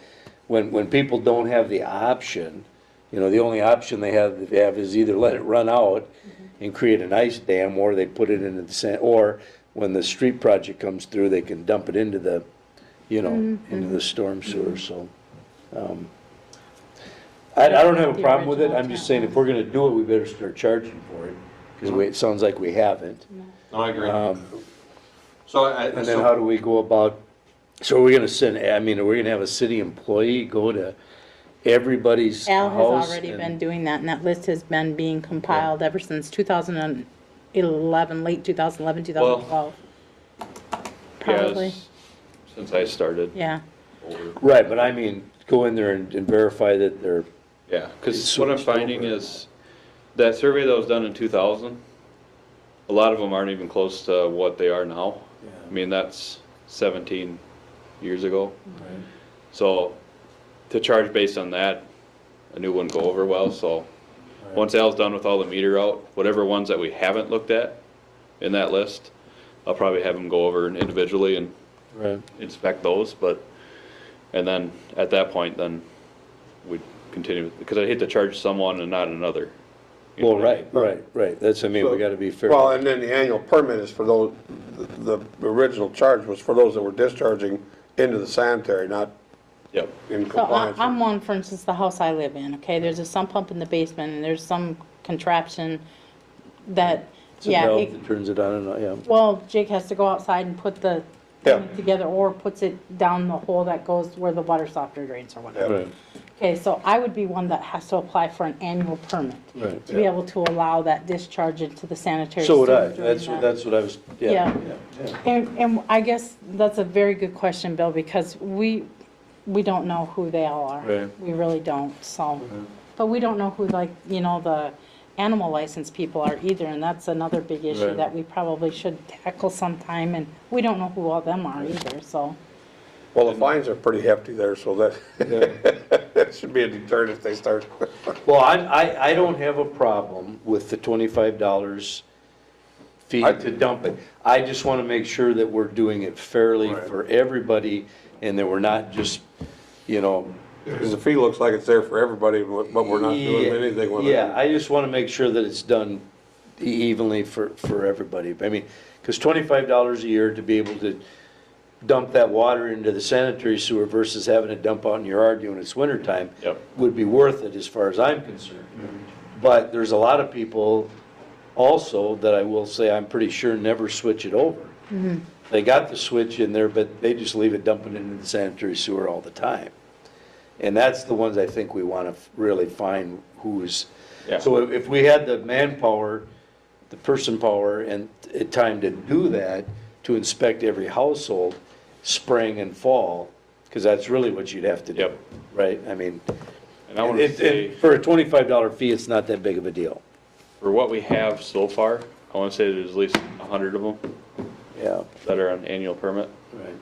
when people don't have the option, you know, the only option they have is either let it run out and create an ice dam, or they put it into the or when the street project comes through, they can dump it into the, you know, into the storm sewer, so. I don't have a problem with it, I'm just saying if we're gonna do it, we better start charging for it, because it sounds like we haven't. No, I agree. So, And then how do we go about, so are we gonna send, I mean, are we gonna have a city employee go to everybody's Al house? has already and- been doing that, and that list has been being compiled ever since 2011, late 2011, 2012. Probably, Yes, since I started. yeah. Right, but I mean, go in there and verify that they're, Yeah, because It's what I'm switched finding over. is that survey that was done in 2000, a lot of them aren't even close to what they are now. I mean, that's 17 years ago. So to charge based on that, I knew it wouldn't go over well, so once Al's done with all the meter out, whatever ones that we haven't looked at in that list, I'll probably have him go over individually and right. inspect those, and then at that point, then we'd continue, because I hate to charge someone and not another. You know Well, what I mean? right, that's, I mean, we gotta be fair. Well, and then the annual permit is for those, the original charge was for those that were discharging into the sanitary, not Yep. in So compliance. I'm one, for instance, the house I live in, okay, there's a sump pump in the basement, and there's some contraption It's a yeah, valve it- that turns it on and on, yeah. well, Jake has to go outside and put the Yeah. thing together, or puts it down the hole that goes where the water softener drains or whatever. Right. Okay, so I would be one that has to apply for an annual permit. Right. To be able to allow that discharge into the sanitary So would sewer I, during that's, that. that's what I was, yeah, Yeah. yeah. And I guess that's a very good question, Bill, because we don't know who they all are. Right. We really don't, so. But we don't know who, like, the animal license people are either, and that's another big issue Right. that we probably should tackle sometime, and we don't know who all them are either, so. Well, the fines are pretty hefty there, so that, that should be a deterrent if they start. Well, I don't have a problem with the $25 fee to dump it. I just want to make sure that we're doing it fairly Right. for everybody, and that we're not just, Because the fee looks like it's there for everybody, but we're not doing anything with it. Yeah, I just want to make sure that it's done evenly for everybody. I mean, because $25 a year to be able to dump that water into the sanitary sewer versus having it dump out in your yard when it's wintertime would be worth it as far as I'm concerned. But there's a lot of people also that I will say I'm pretty sure never switch it over. They got the switch in there, but they just leave it dumping into the sanitary sewer all the time. And that's the ones I think we want to really find who's, so if we had the manpower, the person power and time to do that, to inspect every household, spring and fall, because that's really what you'd have to do, right? I mean, And I want to say, for a $25 fee, it's not that big of a deal. for what we have so far, I want to say there's at least 100 of them Yeah, that are on annual permit. right.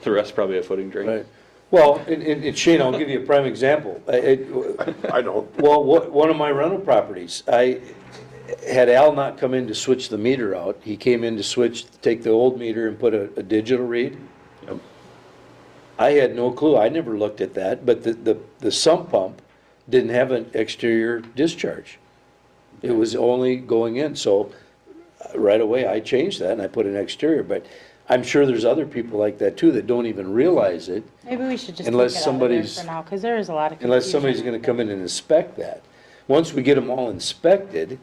The rest probably a footing drain. Right. Well, and Shane, I'll give you a prime example. I don't. Well, one of my rental properties, I had Al not come in to switch the meter out. He came in to take the old meter and put a digital read. I had no clue. I never looked at that, but the sump pump didn't have an exterior discharge. It was only going in, so right away I changed that and I put an exterior, but I'm sure there's other people like that too that don't even realize it. Maybe we should just take it Unless out of there somebody's- for now, because there is a lot of confusion. Unless somebody's gonna come in and inspect that. Once we get them all inspected,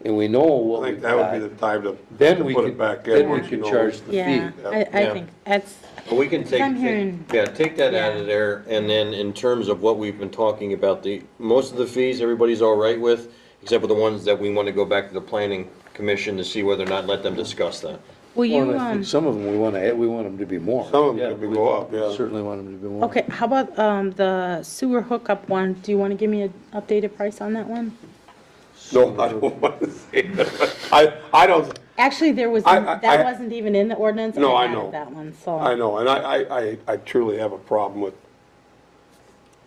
and we know what I we've think that would be got, the time to then we put could, it back in. then we once you could know. charge the fee. Yeah, I Yeah. think that's, But we can take, I'm hearing- take that out of there, and then in terms of what we've been talking about, most of the fees, everybody's all right with, except for the ones that we want to go back to the planning commission to see whether or not let them discuss that. will Well, you, I think some of them, we want them to be more. Some of them Yeah, could be we go up, yeah. Certainly want them to be more. okay, how about the sewer hookup one? Do you want to give me an updated price on that one? No, I don't want to say that. I don't, Actually, there was, I- that wasn't even in the ordinance. No, I added know. that one, so. I know, and I truly have a problem with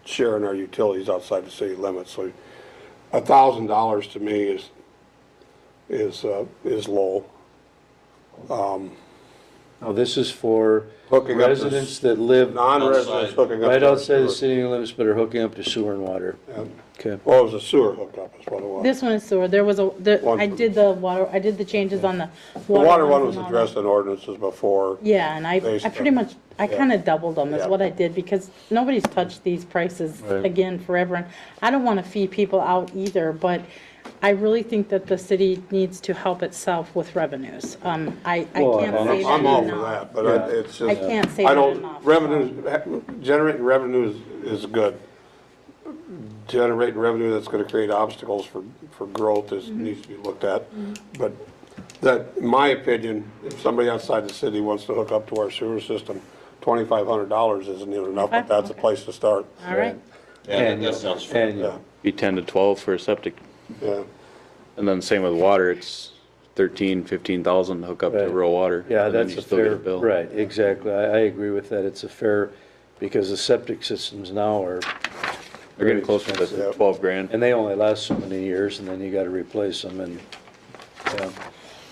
sharing our utilities outside the city limits, so $1,000 to me is low. Now, this is for Hooking up to residents that live Non-residents hooking up. right to our outside the sewer. city limits, but are hooking up to sewer and water. Yeah. Okay. Well, it was a sewer hookup is what it was. This one is sewer. There was I did the water, I did the changes on the The water ones one was and all addressed that. in ordinances before. Yeah, and I pretty much, I Yeah. kind of doubled them is Yeah. what I did, because nobody's touched these prices Right. again forever. And I don't want to fee people out either, but I really think that the city needs to help itself with revenues. I Well, can't say that I'm all for enough. that, but Yeah. it's just. I can't say I that don't- enough. Revenues, generating revenues is good. Generating revenue that's gonna create obstacles for growth needs to be looked at. But that, in my opinion, if somebody outside the city wants to hook up to our sewer system, $2,500 isn't even enough, but that's a place to start. All right. Yeah, that sounds fair. Annual. Be 10 to 12 for a septic. Yeah. And then same with water, it's 13, 15,000 to hook up to Right. rural water. Yeah, and then that's you a still get fair, bill. right, exactly. I agree with that. It's a fair, because the septic systems now are. They're getting close to expensive. the 12 grand. And they only last so many years, and then you gotta replace them, and, yeah.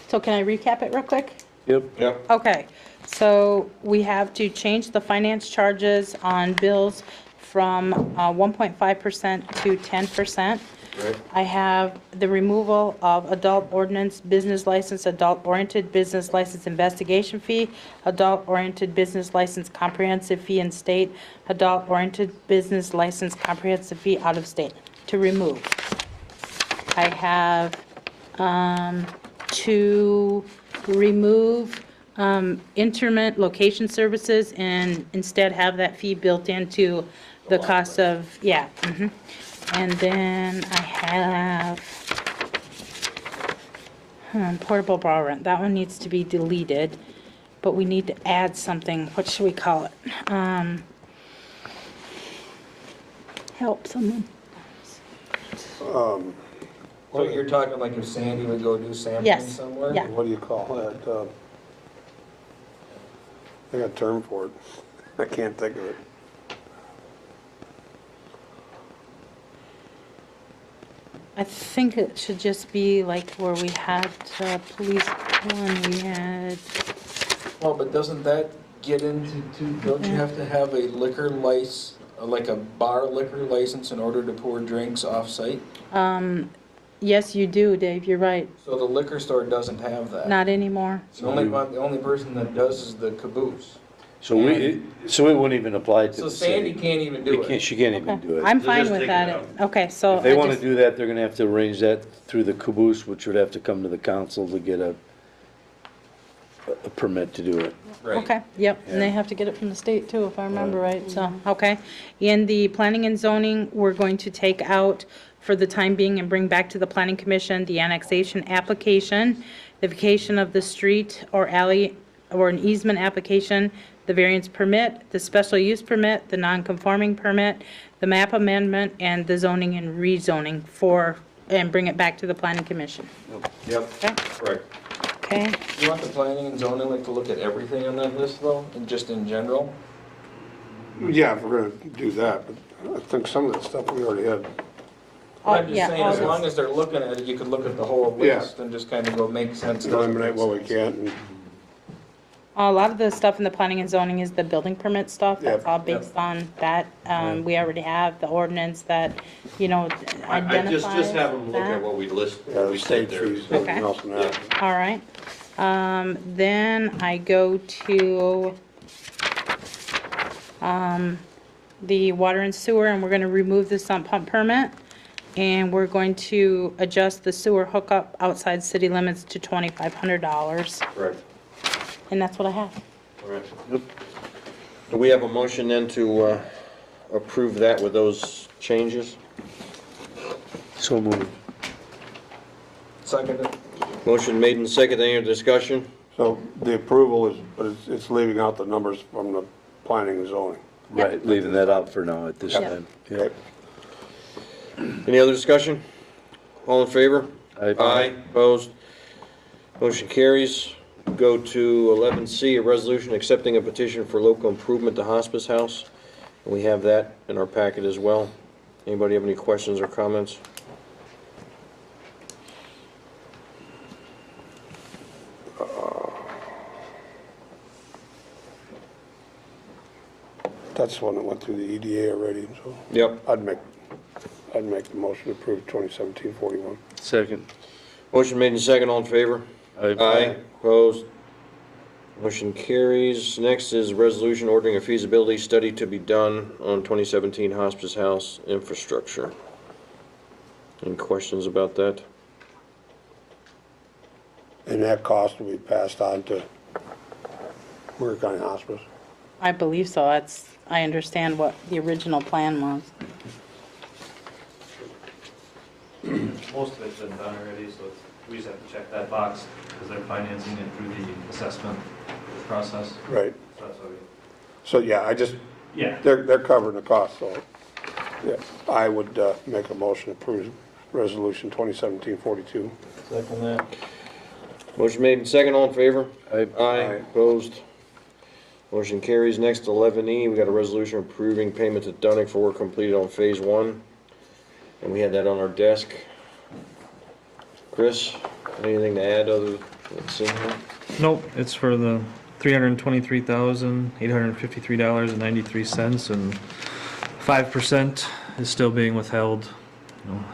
So can I recap it real quick? Yep. Yep. Okay, so we have to change the finance charges on bills from 1.5% to 10%. Right. I have the removal of adult ordinance business license, adult-oriented business license investigation fee, adult-oriented business license comprehensive fee in state, adult-oriented business license comprehensive fee out of state, to remove. I have to remove intermittent location services and instead have that fee built into the cost of, yeah. And then I have portable bar rent. That one needs to be deleted, but we need to add something. What should we call it? Help someone. Um, So you're talking like if Sandy would go do sampling Yes, somewhere? yeah. What do you call that? I got a term for it. I can't think of it. I think it should just be like where we had police one, we had, Well, but doesn't that get into, don't you have to have a liquor license, like a bar liquor license in order to pour drinks off-site? yes, you do, Dave, you're right. So the liquor store doesn't have that. Not anymore. The only person that does is the caboose. So it wouldn't even apply to So the Sandy city. can't even do it. She can't even do it. I'm fine with that. Okay, so If they I want to just, do that, they're gonna have to arrange that through the caboose, which would have to come to the council to get a permit to do it. okay, yep, and they have to get it from the state too, if I remember right, so, okay. In the planning and zoning, we're going to take out for the time being and bring back to the planning commission the annexation application, the vacation of the street or alley or an easement application, the variance permit, the special use permit, the non-conforming permit, the map amendment, and the zoning and rezoning and bring it back to the planning commission. Yep, Okay? correct. Okay, You want the planning and zoning like to look at everything on that list though, and just in general? Yeah, if we're gonna do that, but I think some of that stuff we already had. I'm just yeah, saying, all as this. long as they're looking at it, you could look at the whole Yeah. list and just kind of go make sense. doesn't Eliminate make what we sense. can't and A lot of the stuff in the planning and zoning is the building permit stuff. That's Yep. all based on that. We already have the ordinance that, I identifies just have them look at that. what we list, yeah, what the we state said there. trees, everything Okay. else in that. All right. Then I go to the water and sewer, and we're going to remove the sump pump permit. And we're going to adjust the sewer hookup outside city limits to $2,500. Correct. And that's what I have. All right. Do we have a motion then to approve that with those changes? So moved. Second, Motion made and seconded. Any other discussion? So the approval is, but it's leaving out the numbers from the planning and zoning. Right, leaving that out for now at this Yep. time. Okay. Any other discussion? All in favor? Aye. Opposed? Motion carries. Go to 11C, a resolution accepting a petition for local improvement to hospice house. And we have that in our packet as well. Anybody have any questions or comments? That's the one that went through the EDA already, so Yep. I'd make the motion to approve 2017-41. Second. Motion made and seconded. All in favor? Aye. Opposed? Motion carries. Next is a resolution ordering a feasibility study to be done on 2017 hospice house infrastructure. Any questions about that? And that cost will be passed on to Murray County Hospice. I believe so. I understand what the original plan was. Most of it's been done already, so we just have to check that box because they're financing it through the assessment process. Right. So that's why we, So, yeah, yeah. they're covering the cost, so, yeah, I would make a motion to approve resolution 2017-42. second that. Motion made and seconded. All in favor? Aye. Opposed? Motion carries. Next, 11E, we got a resolution approving payment to Dunick for work completed on Phase 1. And we had that on our desk. Chris, anything to add other than what's in here? Nope, it's for the $323,853.93, and 5% is still being withheld,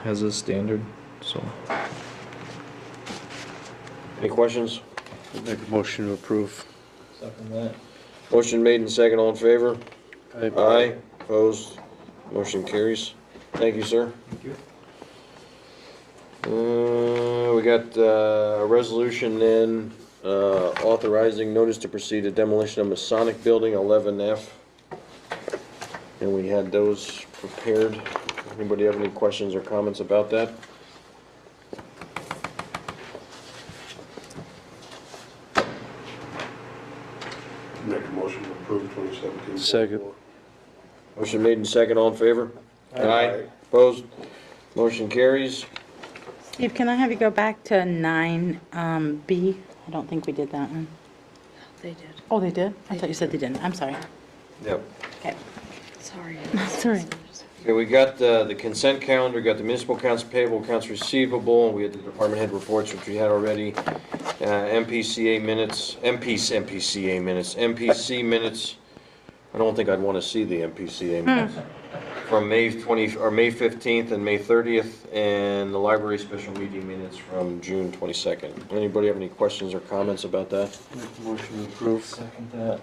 as is standard, so. Any questions? Make a motion to approve. Second that. Motion made and seconded. All in favor? Aye. Aye. Opposed? Motion carries. Thank you, sir. Thank you. We got a resolution then authorizing notice to proceed to demolition of Masonic Building 11F. And we had those prepared. Anybody have any questions or comments about that? Make a motion to approve 2017. Second. Motion made and second, all in favor? Aye. Opposed? Motion carries. Steve, can I have you go back to 9B? I don't think we did that one. They did. Oh, they did? I thought you said they didn't. I'm sorry. Yep. Okay. Sorry. Sorry. Okay, we got the consent calendar, we got the municipal accounts payable, accounts receivable, we had the department head reports, which we had already. MPCA minutes, MPC minutes. I don't think I'd want to see the MPCA minutes. From May 15th and May 30th, and the library special meeting minutes from June 22nd. Anybody have any questions or comments about that? Motion approved. Second that.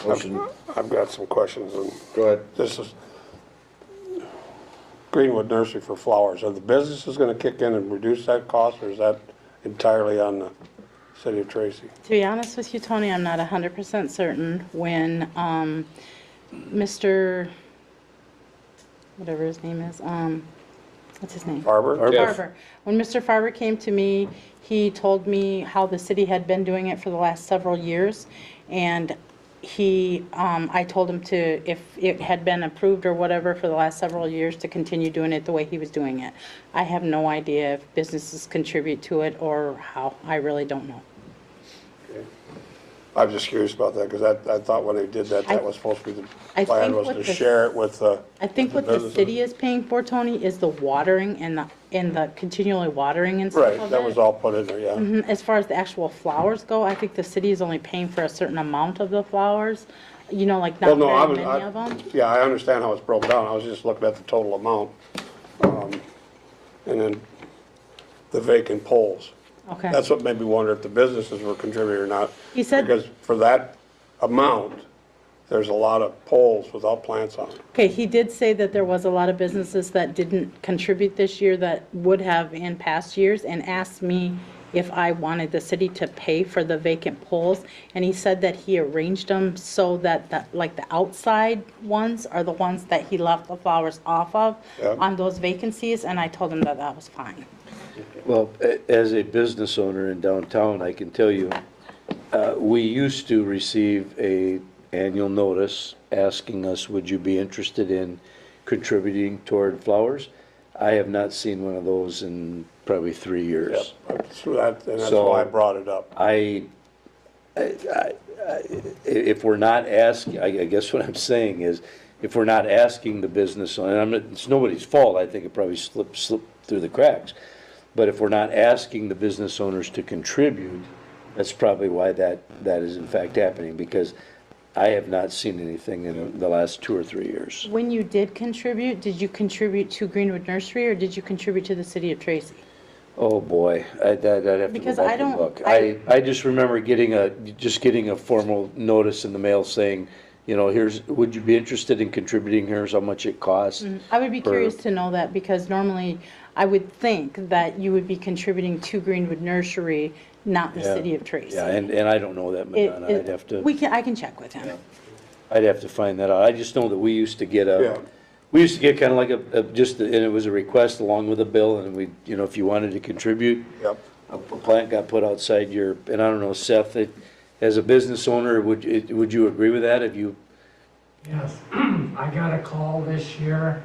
Motion, I've got some questions, and go ahead. this is Greenwood Nursery for flowers. Are the businesses gonna kick in and reduce that cost, or is that entirely on the city of Tracy? To be honest with you, Tony, I'm not 100% certain. When Mr., whatever his name is, what's his name? Barber? Jeff. Farber. When Mr. Farber came to me, he told me how the city had been doing it for the last several years. And I told him to, if it had been approved or whatever for the last several years, to continue doing it the way he was doing it. I have no idea if businesses contribute to it or how. I really don't know. I'm just curious about that, because I thought when they did that, that was supposed to be the I plan, think was what to the- share it with the. I think what the businesses. city is paying for, Tony, is the watering and the continually watering and stuff Right, of that it. was all put in there, yeah. As far as the actual flowers go, I think the city is only paying for a certain amount of the flowers, you know, like Well, not no, I very was, many of them. yeah, I understand how it's broken down, I was just looking at the total amount. And then the vacant poles. Okay. That's what made me wonder if the businesses were contributing or not. He said- Because for that amount, there's a lot of poles without plants on them. Okay, he did say that there was a lot of businesses that didn't contribute this year that would have in past years, and asked me if I wanted the city to pay for the vacant poles. And he said that he arranged them so that, like the outside ones are the ones that he left the flowers off of Yeah. on those vacancies, and I told him that that was fine. Well, as a business owner in downtown, I can tell you, we used to receive a annual notice asking us, would you be interested in contributing toward flowers? I have not seen one of those in probably 3 years. So that, and that's So- why I brought it up. If we're not asking, I guess what I'm saying is, if we're not asking the business, and it's nobody's fault, I think it probably slipped through the cracks. But if we're not asking the business owners to contribute, that's probably why that is in fact happening, because I have not seen anything in the last 2 or 3 years. When you did contribute you Greenwood Nursery, or did you contribute to the city of Tracy? Oh, boy, I'd have to go Because back I and don't- look. I just remember getting a formal notice in the mail saying, you know, would you be interested in contributing, here's how much it costs. I would be per- curious to know that, because normally I would think that you would be contributing to Greenwood Nursery, not the Yeah. city of Tracy. Yeah, and I don't know that, Madonna, I'd have to. I can check with him. I'd have to find that out. I just know that we used to get Yeah. kind of like and it was a request along with a bill, and we, you know, if you wanted to contribute, Yep. a plant got put outside and I don't know, Seth, as a business owner, would you agree with that? If you, Yes, I got a call this year.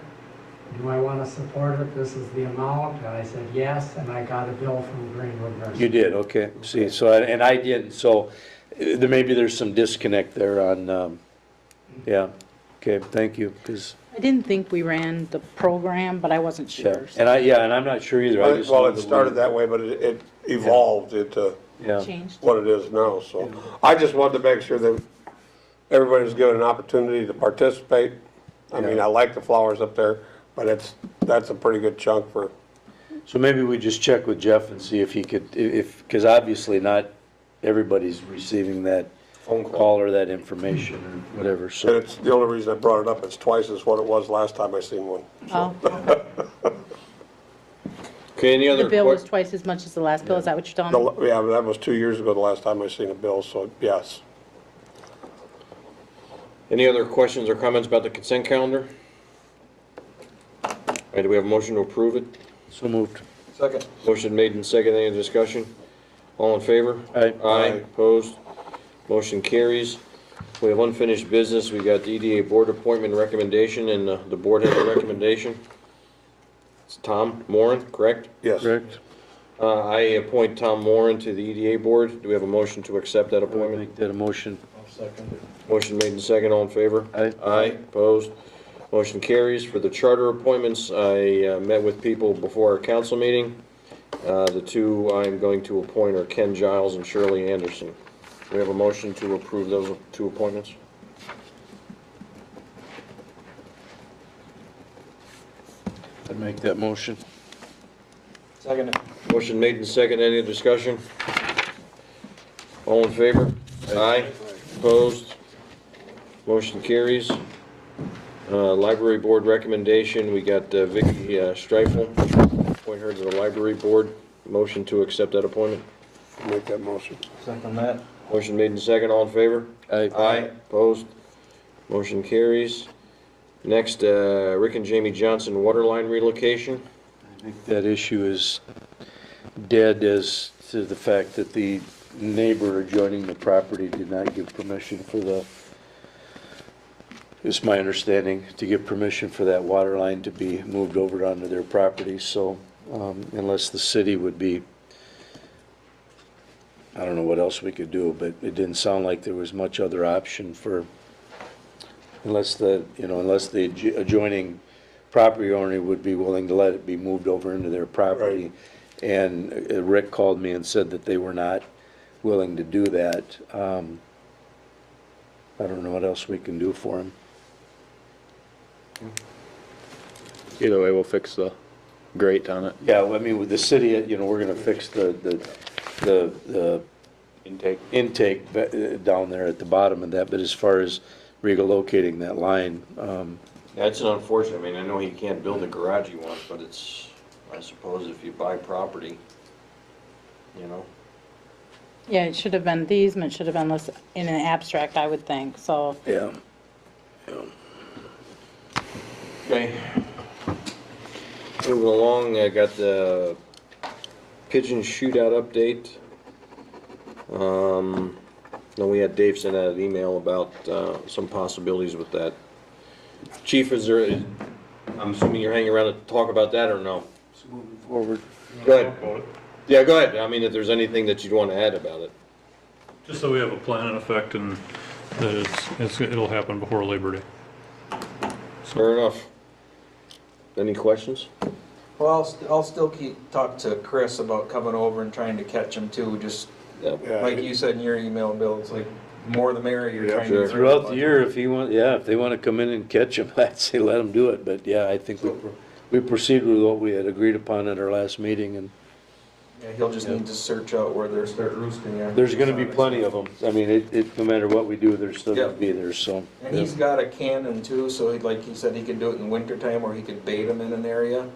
Do I want to support it? This is the amount. And I said yes, and I got a bill from Greenwood Nursery. you did, okay, see, so, and I didn't, so there's some disconnect there on, yeah, okay, thank you, because, I didn't think we ran the program, but I wasn't yeah, sure. and I'm not sure either. I just Well, know it that started that way, but it evolved into Yeah. Changed. what it is now, so. I just wanted to make sure that everybody was given an opportunity to participate. I mean, I like the flowers up there, but that's a pretty good chunk for, So maybe we just check with Jeff and see if he could, because obviously not everybody's receiving that phone call or that information or whatever, and so. it's, the only reason I brought it up, it's twice as what it was last time I seen one. Oh, Okay, any other? The bill was twice as much as the last bill, is that what you're telling me? Yeah, but that was 2 years ago, the last time I seen a bill, so yes. Any other questions or comments about the consent calendar? All right, do we have a motion to approve it? So moved. Second. Motion made and second, any discussion? All in favor? Aye. Aye, opposed? Motion carries. We have unfinished business, we got the EDA board appointment recommendation, and the board has a recommendation. It's Tom Moran, correct? Yes. Correct. I appoint Tom Moran to the EDA board. Do we have a motion to accept that I would appointment? make that a motion. Motion made and second, all in favor? Aye. Aye, opposed? Motion carries. For the charter appointments, I met with people before our council meeting. The two I'm going to appoint are Ken Giles and Shirley Anderson. Do we have a motion to approve those two appointments? I'd make that motion. Second. Motion made and second, any discussion? All in favor? Aye. Opposed? Motion carries. Library board recommendation, we got Vicky Streifel, appoint her to the library board. Motion to accept that appointment. Make that motion. Second that. Motion made and second, all in favor? Aye. Aye. Opposed? Motion carries. Next, Rick and Jamie Johnson water line relocation. I think that issue is dead as to the fact that the neighbor adjoining the property did not give permission for the, it's my understanding, to give permission for that water line to be moved over onto their property. So unless the city would be, I don't know what else we could do, but it didn't sound like there was much other option for, unless the adjoining property owner would be willing to let it be moved over into their property. And Rick called me and said that they were not willing to do that. I don't know what else we can do for him. Either way, we'll fix the grate on it. Yeah, I mean, with the city, we're gonna fix the intake down there at the bottom of that, but as far as relocating that line, That's an unfortunate, I mean, I know he can't build a garage he wants, but it's, I suppose if you buy property, you know. Yeah, it should have been, the easement should have been listed in an abstract, I would think, so. yeah. Okay. Moving along, I got the pigeon shootout update. Then we had Dave send out an email about some possibilities with that. Chief, I'm assuming you're hanging around to talk about that or no? Moving forward. Go ahead. Yeah, go ahead. I mean, if there's anything that you'd want to add about it. Just so we have a plan in effect and that it'll happen before Labor Day. Fair enough. Any questions? Well, I'll still talk to Chris about coming over and trying to catch him too, just like you said in your email, Bill, it's like more the merrier. You're trying to Throughout the year, if they want to come in and catch them, I'd say let them do it, but yeah, I think we proceed with what we had agreed upon at our last meeting, and Yeah, he'll just need to search out where they start roosting at. there's gonna be plenty of them. I mean, no matter what we do, they're still gonna be there, so. And he's got a cannon too, so like he said, he could do it in winter time where he could bait them in an area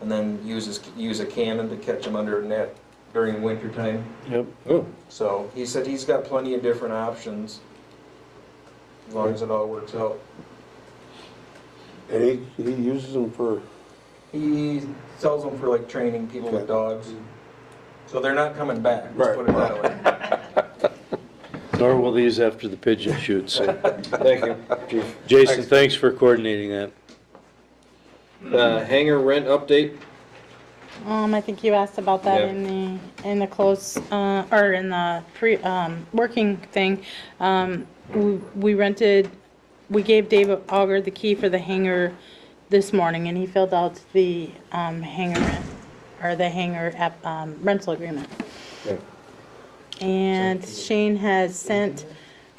and then use a cannon to catch them under a net during winter time. Yep. Oh. So he said he's got plenty of different options as long as it all works out. And he uses them for? He sells them for like training people with dogs. So they're not coming back, let's put it that way. Nor will these after the pigeon shoot, so. Thank you, Chief. Jason, thanks for coordinating that. Hangar rent update? I think you asked about that in the close, or in the working thing. We gave Dave Auger the key for the hangar this morning, and he filled out the hangar rental agreement. Okay. And Shane has sent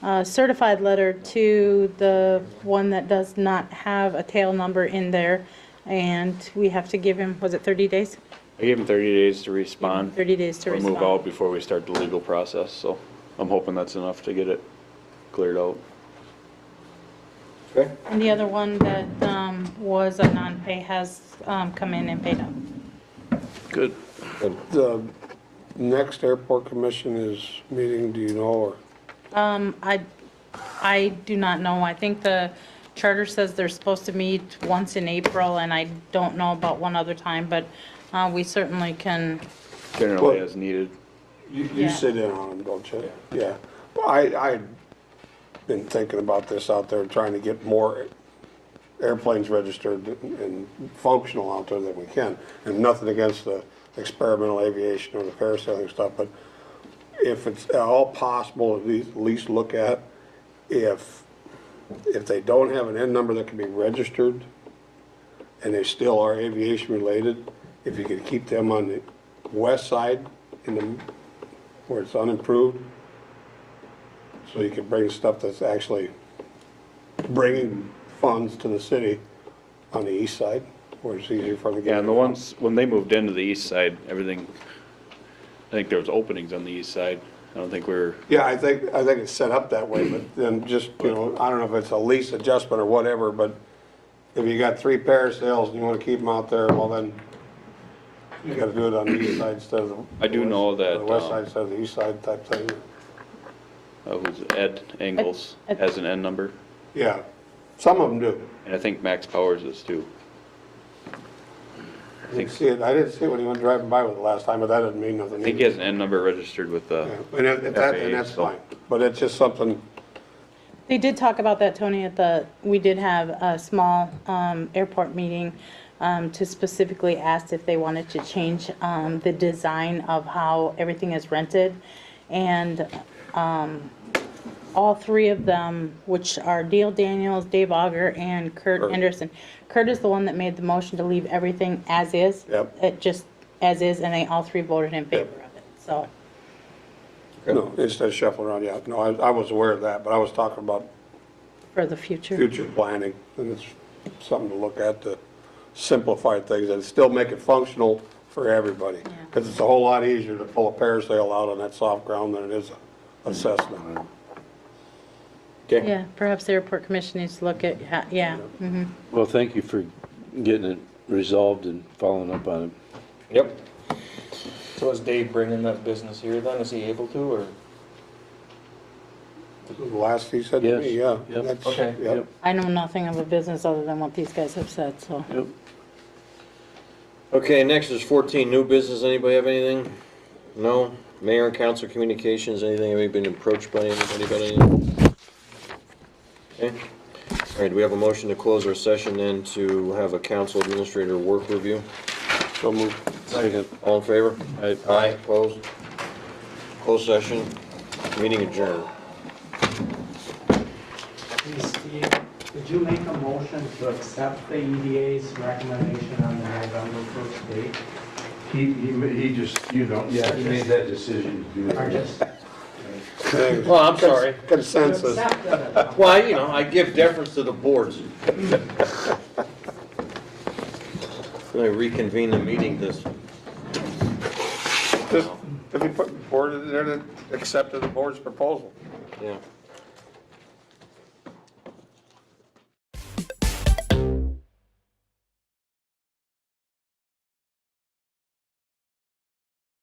a certified letter to the one that does not have a tail number in there, and we have to give him, was it 30 days? I gave him 30 days to respond. 30 days to or respond. move out before we start the legal process, so I'm hoping that's enough to get it cleared out. Okay. And the other one that was a non-pay has come in and paid up. Good. The next airport commission is meeting, do you know, or? I do not know. I think the charter says they're supposed to meet once in April, and I don't know about one other time, but we certainly can. Generally as needed. You Yeah. sit in on them, don't you? Yeah. Well, I've been thinking about this out there, trying to get more airplanes registered and functional out there than we can. And nothing against the experimental aviation or the parasailing stuff, but if it's at all possible, at least look at if they don't have an N number that can be registered and they still are aviation related, if you could keep them on the west side where it's unimproved, so you can bring stuff that's actually bringing funds to the city on the east side, where it's easier for them to get. Yeah, and the ones, when they moved into the east side, everything, I think there was openings on the east side. I don't think we're, Yeah, I think it's set up that way, but then just, I don't know if it's a lease adjustment or whatever, but if you got 3 parasails and you wanna keep them out there, well then, you gotta do it on the east side instead of the. I do know that, The west side instead of the east side type thing. who's Ed Engels has an N number, Yeah, some of them do. and I think Max Powers is too. I didn't see it when he went driving by with it last time, but that doesn't mean nothing. I think he has an N number registered with the And that's FAA, so- fine, but it's just something, They did talk about that, Tony, we did have a small airport meeting to specifically ask if they wanted to change the design of how everything is rented. And all 3 of them, which are Dale Daniels, Dave Auger, and Kurt Henderson. Kurt is the one that made the motion to leave everything as is. Yep. It just as is, and they all 3 voted in favor of it, so. no, instead of shuffling around, yeah, no, I was aware of that, but I was talking about For the future. future planning, and it's something to look at to simplify things and still make it functional for everybody. Because it's a whole lot easier to pull a parasail out on that soft ground than it is a Cessna. Okay. Yeah, perhaps the airport commission needs to look at, yeah. Mhm. Well, thank you for getting it resolved and following up on it. Yep. So is Dave bringing that business here then? Is he able to, or? The last he said to me, yeah. Yep. That's- Okay. Yep. I know nothing of a business other than what these guys have said, so. Yep. Okay, next is 14, new business. Anybody have anything? No? Mayor and council communications, anything? Have you been approached by anybody about anything? Okay. All right, do we have a motion to close our session then to have a council administrator work review? So moved. Second. All in favor? Aye. Opposed? Closed session, meeting adjourned. Hey, Steve, did you make a motion to accept the EDA's recommendation on the November 1st date? He just, he made that decision to do Or it. just Well, I'm sorry. Consensus. accepted it? Well, I give deference to the boards. I reconvene the meeting this, Just, if you put board in there that accepted the board's proposal. yeah.